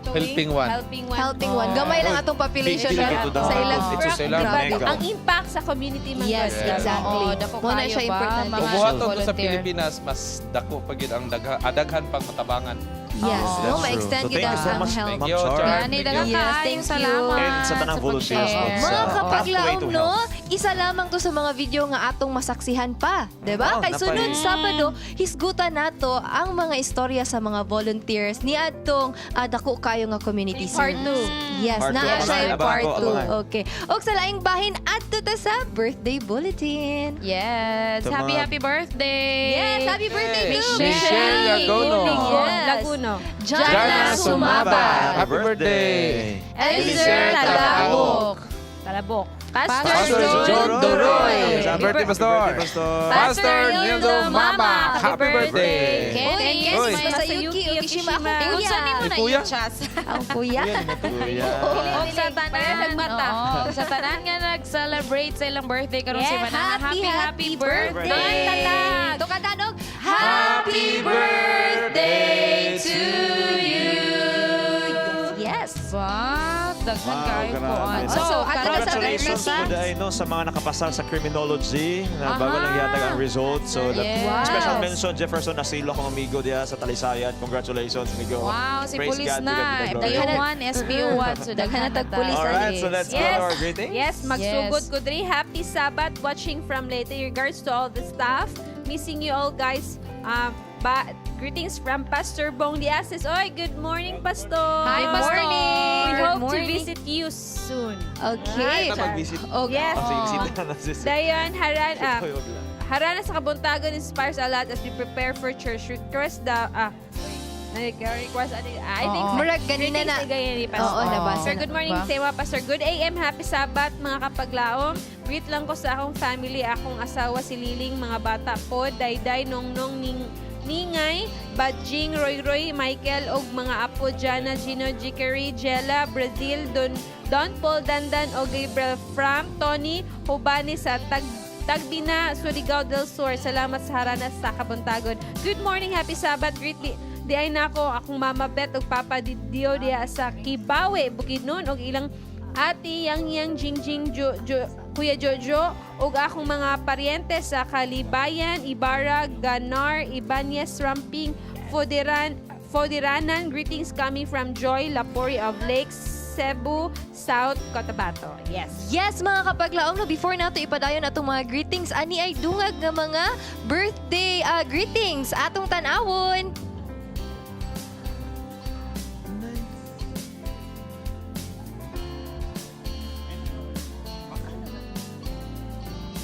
Helping one. Helping one. Gamay lang atong population Big na to the sa ilang. it's just a Grabe. mega. Ang impact sa community man Yes, God. exactly. Oo, dako Muna kayo siya ba? importante. Mga Buhaton to sa volunteer. Pilipinas, mas dako pa gid ang adaghan pang matabangan. Yes, Oo. no, That's ma-extend true. So gid thank you so ang much, help. Thank Ma'am you, Char. Char. Gani, dagang Yes, kaayo thank salamat. And sa tanang sa volunteers pag-share. mo Mga sa kapaglaom, pathway to no? health. Isa lamang to sa mga video nga atong masaksihan pa. Diba? Oh, Kay sunod napay. Sabado, hisgutan nato ang mga istorya sa mga volunteers ni adtong dako kayo nga community Part service. Yes, Part naa two. siya yung Abangan part ko, 2. abangan. Okay. O sa laing bahin, adto ta sa birthday bulletin. Yes. Sa Happy, mga- happy birthday. Yes, happy birthday to Michelle Laguno. Yes. Laguno. Jana Sumaba. Happy birthday. Eliezer Talabok. Talabok. Pastor John Doroy. Happy Birthday, Pastor. Pastor. Nildo Mama. Happy birthday. Yes, Uy. Masayuki, Okishima, ako Ingon sa nimo na Kuya. yung chas. Ang kuya. Kuya. Og sa tanan, nagmata. Oo, sa tanan nga nag-celebrate sa ilang birthday karon si Yes, Manana. Happy birthday. birthday. Tukadanog. Happy birthday to you. Yes. Wow, daghan Wow, kayo po. grabe. So, Congratulations po dahil no, sa mga nakapasa sa criminology na bago lang yata ang result. So, Yes. special mention, Jefferson Asilo, kong amigo diya sa Talisayan. Congratulations, amigo. Wow, si Praise Police God, na. to God be the glory. FDO1, SPO1. So, Daghan na tag police. Alright, so let's go Yes. to our greetings. Yes, magsugod Yes. ko diri. Happy Sabbath watching from Leyte. Regards to all the staff. Missing you all, guys. Greetings from Pastor Bong Diases. Oy, good morning, Pastor. Hi, Pastor. We Good hope to morning. visit you soon. Okay. Mag-visit. Yes. Sige, visit. Dayon, Harana sa Kabuntagon inspires a lot as we prepare for church. Request the... request, I think... Oo. Murag, ganina na. Greetings ni Pastor. Oo, nabasa Sir, na. good morning, Ba? Sewa Pastor. Good AM, happy Sabbath, mga kapaglaom. Greet lang ko sa akong family, akong asawa si Liling, mga bata po, Dayday, Nongnong, Ningay, Badjing, Roy, Michael, og mga apo, Jana, Gino, Jickery, Jella, Brazil, Don Paul, Dandan, o Gabriel from Tony, Hubani sa Tagbina, Surigao del Sur. Salamat sa harana sa Kabuntagon. Good morning, happy Sabbath. Greet di ay nako akong mama Bet og papa Dio diya sa Kibawe, Bukidnon og ilang ati yang Jingjing Kuya Jojo ug akong mga paryente sa Kalibayan, Ibarra, Ganar, Ibanez, Ramping, Fodiranan. Greetings coming from Joy Lapori of Lakes, Cebu, South Cotabato. Yes. Yes, mga kapaglaom, no, before nato ipadayon atong mga greetings, ani ay dungag nga mga birthday greetings atong tanawon.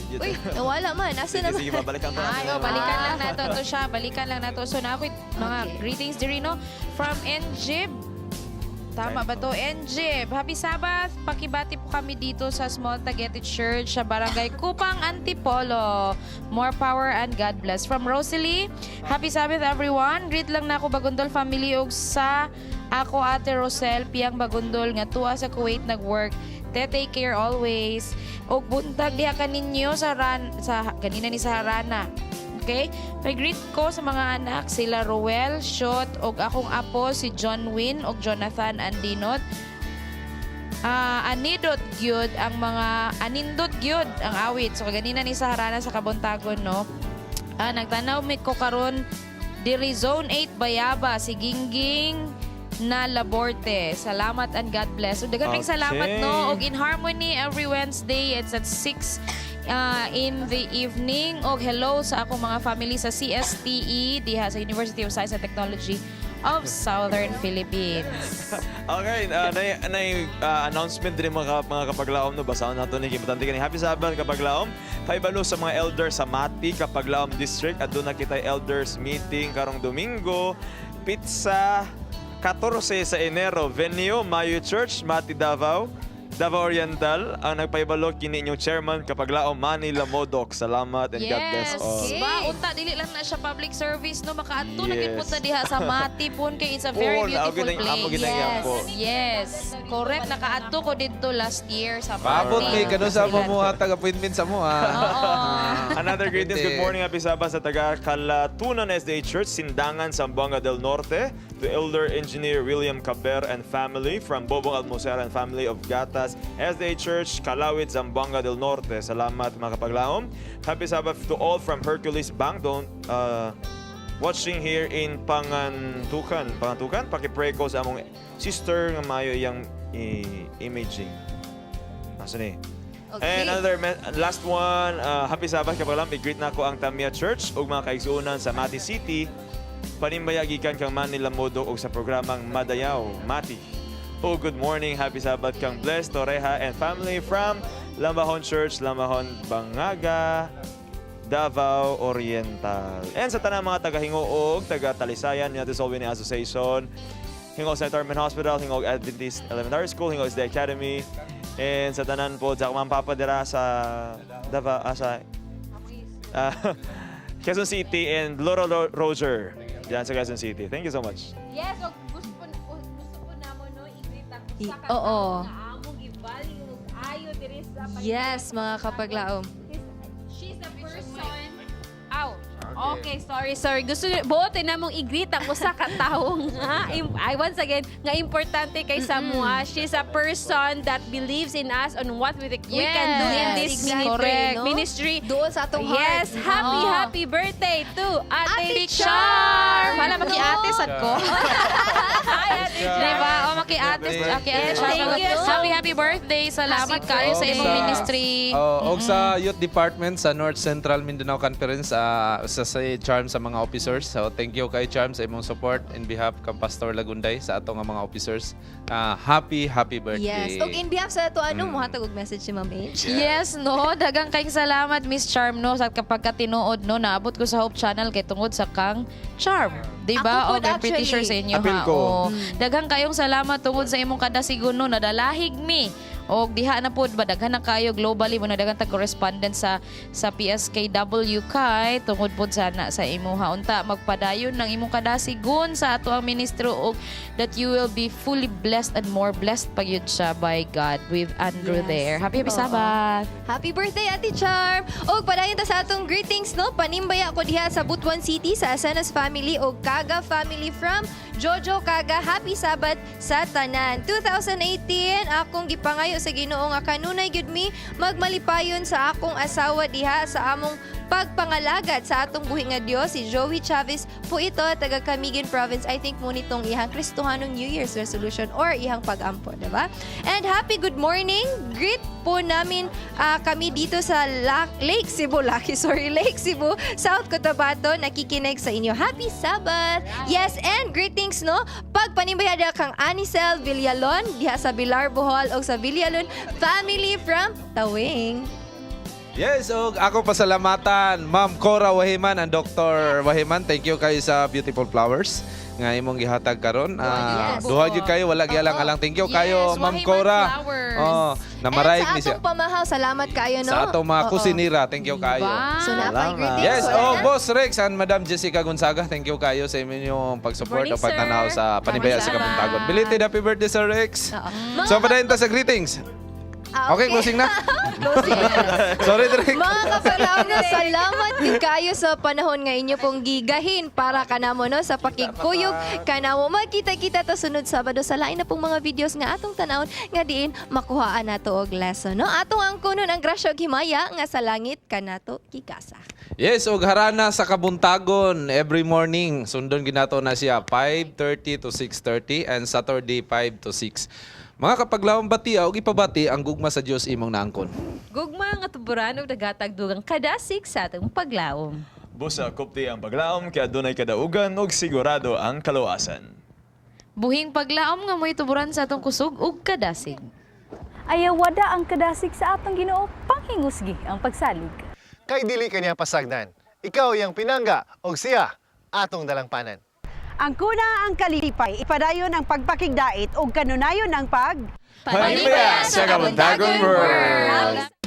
Uy, nawala man. Asa naman? Sige, babalikan ko. Ay, balikan lang nato to siya. Balikan lang nato. So, na ako mga greetings diri, no? From NJIB. Tama ba to? NJIB. Happy Sabbath. Pakibati po kami dito sa Small Taguete Church sa Barangay Kupang, Antipolo. More power and God bless. From Rosalie, happy Sabbath everyone. Greet lang na ako Bagundol family og sa ako Ate Rosel Piang Bagundol nga tuwa sa Kuwait nag-work. Take care always. Og buntag diha kaninyo sa ganina ni sa Harana. Okay? Pag-greet ko sa mga anak sila Roel, Shot, og akong apo si John Win og Jonathan Andinot. Anindot gyud ang awit. So ganina ni sa Harana sa Kabuntagon, no. Nagtanaw mi ko karon diri Zone 8 Bayaba si Gingging na Laborte. Salamat and God bless. So, dagang salamat, no? Og in harmony every Wednesday, it's at 6 in the evening. Og hello sa akong mga family sa CSTE diha sa University of Science and Technology of Southern Philippines. Okay, announcement din mga kapaglaom no, basahan nato ni importante kani happy Sabbath kapaglaom. Paibalo sa mga elders sa Mati Kapaglaom District at doon na kita elders meeting karong Domingo. Pizza 14 sa Enero, venue Mayo Church, Mati Davao Oriental. Ang nagpaibalo kini inyong chairman Kapaglaom Manila Modok. Salamat and God bless all. Ba, unta dili lang na siya public service no, makaadto na gid punta diha sa Mati pon kay it's a very beautiful place. Yes. Correct, nakaadto ko didto last year sa Paabot kay kano sa pamuha tag-appointment sa mo. Another greetings. Good morning, happy Sabbath sa taga Kalatunan SDA Church, Sindangan, Zamboanga del Norte. To Elder Engineer William Caber and family from Bobong Almosera and family of Gatas SDA Church, Calawit, Zamboanga del Norte. Salamat mga kapaglaom. Happy Sabbath to all from Hercules Bank. Watching here in Pangantukan. Paki-pray ko sa among sister nga mayo iyang imaging. Asan Okay. And another last one, happy Sabbath kapaglaom. I-greet na ko ang Tamia Church ug mga kaigsuonan sa Mati City. Panimbaya gikan kang Manila Modo og sa programang Madayaw, Mati. Oh, good morning, happy Sabbath kang Blessed Toreha and family from Lambahon Church, Lambahon, Bangaga, Davao Oriental. And sa tanang mga taga-Hingoog, taga-Talisayan, United Soul Winning Association, Hingoog Centerman Hospital, Hingoog Adventist Elementary School, Hingoog SD Academy, and sa tanan po, sa mampapadira sa Davao, Quezon City and Loro Roger. Diyan sa Quezon City. Thank you so much. Yes, gusto po namon no i-greet ako sa Oo. among i-value ayo diri sa Yes, mga kapaglaom. She's the person. Ow. Okay, sorry. Gusto buotin namong i-greet ako sa kataong once again nga importante kay Samoa. She's a person that believes in us on what we can do in this ministry. Doon sa atong heart. Yes, happy birthday to Ate Char. Wala maki-ate sad ko. Hi, Ate Char. Diba? O maki-ate Char. Happy birthday. Salamat kayo sa imong ministry. Og sa Youth Department sa North Central Mindanao Conference sa Charm sa mga officers. So thank you kay Charm sa imong support in behalf kang Pastor Lagunday sa atong mga officers. Happy birthday. Yes. Og in behalf sa ato mohatag og message si Ma'am H. Yes, no. Dagang kayong salamat, Miss Charm, no, sa kapag katinuod, no, naabot ko sa Hope Channel kay tungod sa kang Charm. Diba? Ako po, I'm pretty sure sa inyo, Apil ha? ko. Dagang kayong salamat tungod sa imong kadasigon, no, nadalahig mi. O diha na po, daghan na kayo globally mo na daghan tag correspondent sa PSKW kay tungod po sa imuha. Unta, magpadayon ng imong kadasigon sa ato ang ministro og that you will be fully blessed and more blessed pa yun siya by God with Andrew there. Happy Sabbath! Happy birthday, Ate Charm! Og padayon ta sa atong greetings, no? Panimbaya ko diha sa Butuan City sa Asanas family o Kaga family from Jojo Kaga. Happy Sabbath sa tanan. 2018, akong gipangayo sa Ginoo nga kanunay gyud mi magmalipayon sa akong asawa diha sa among pagpangalagad sa atong buhi nga Dios, si Joey Chavez po ito, taga Camiguin Province. I think mo nitong ihang Kristohanong New Year's resolution or ihang pag-ampo, diba? And happy good morning! Greet po namin kami dito sa Lake Cebu, South Cotabato, nakikinig sa inyo. Happy Sabbath! Yes, and greetings, no? Pagpanimbaya kang Anicel Villalon, diha sa Bilar, Bohol, o sa Villalon family from Tawing. Yes, og ako pasalamatan Ma'am Cora Wahiman and Dr. Wahiman. Thank you kayo sa beautiful flowers nga imong gihatag karon. Duha gyud kayo, wala gialang-alang. Thank you kayo, Ma'am Cora. Namaray ni siya. Sa atong pamahaw, salamat kayo, no? Sa atong mga kusinira, thank you kayo. So, napay greetings. Yes, Boss Rex and Madam Jessica Gonzaga, thank you kayo sa inyong pag-support o pagtanaw sa Panimbaya sa Kabuntagon. Belated happy birthday, Sir Rex. So, padayon ta sa greetings. Okay, closing na. Sorry, Drake. Mga kapalaw na, salamat kayo sa panahon nga inyo pong gigahin para kanamo, no, sa pakigkuyog kanamo. Magkita-kita ta sunod Sabado sa lain na pong mga videos nga atong tanawon nga diin makuhaan nato og lesson, no? Atong ang kunon ang grasya og himaya nga sa langit kanato gikasa. Yes, og harana sa Kabuntagon every morning. Sundon ginato na siya 5:30 to 6:30 and Saturday 5 to 6. Mga kapaglawang bati og ipabati ang gugma sa Dios imong naangkon. gugma nga tuburan ug dagatag dugang kadasig sa atong paglaom. Busa kupti ang paglaom kaya dunay kadaugan ug sigurado ang kaluwasan. Buhing paglaom nga mo'y tuburan sa atong kusog ug kadasig. Ayaw wada ang kadasig sa atong Ginoo, panghingusgi ang pagsalig. Kay dili kaniya pasagdan. Ikaw yang pinangga og siya atong dalangpanan. Ang kuna ang kalipay, ipadayon ang pagpakigdait o kanunayon ang Panimbaya sa Kabuntagon World!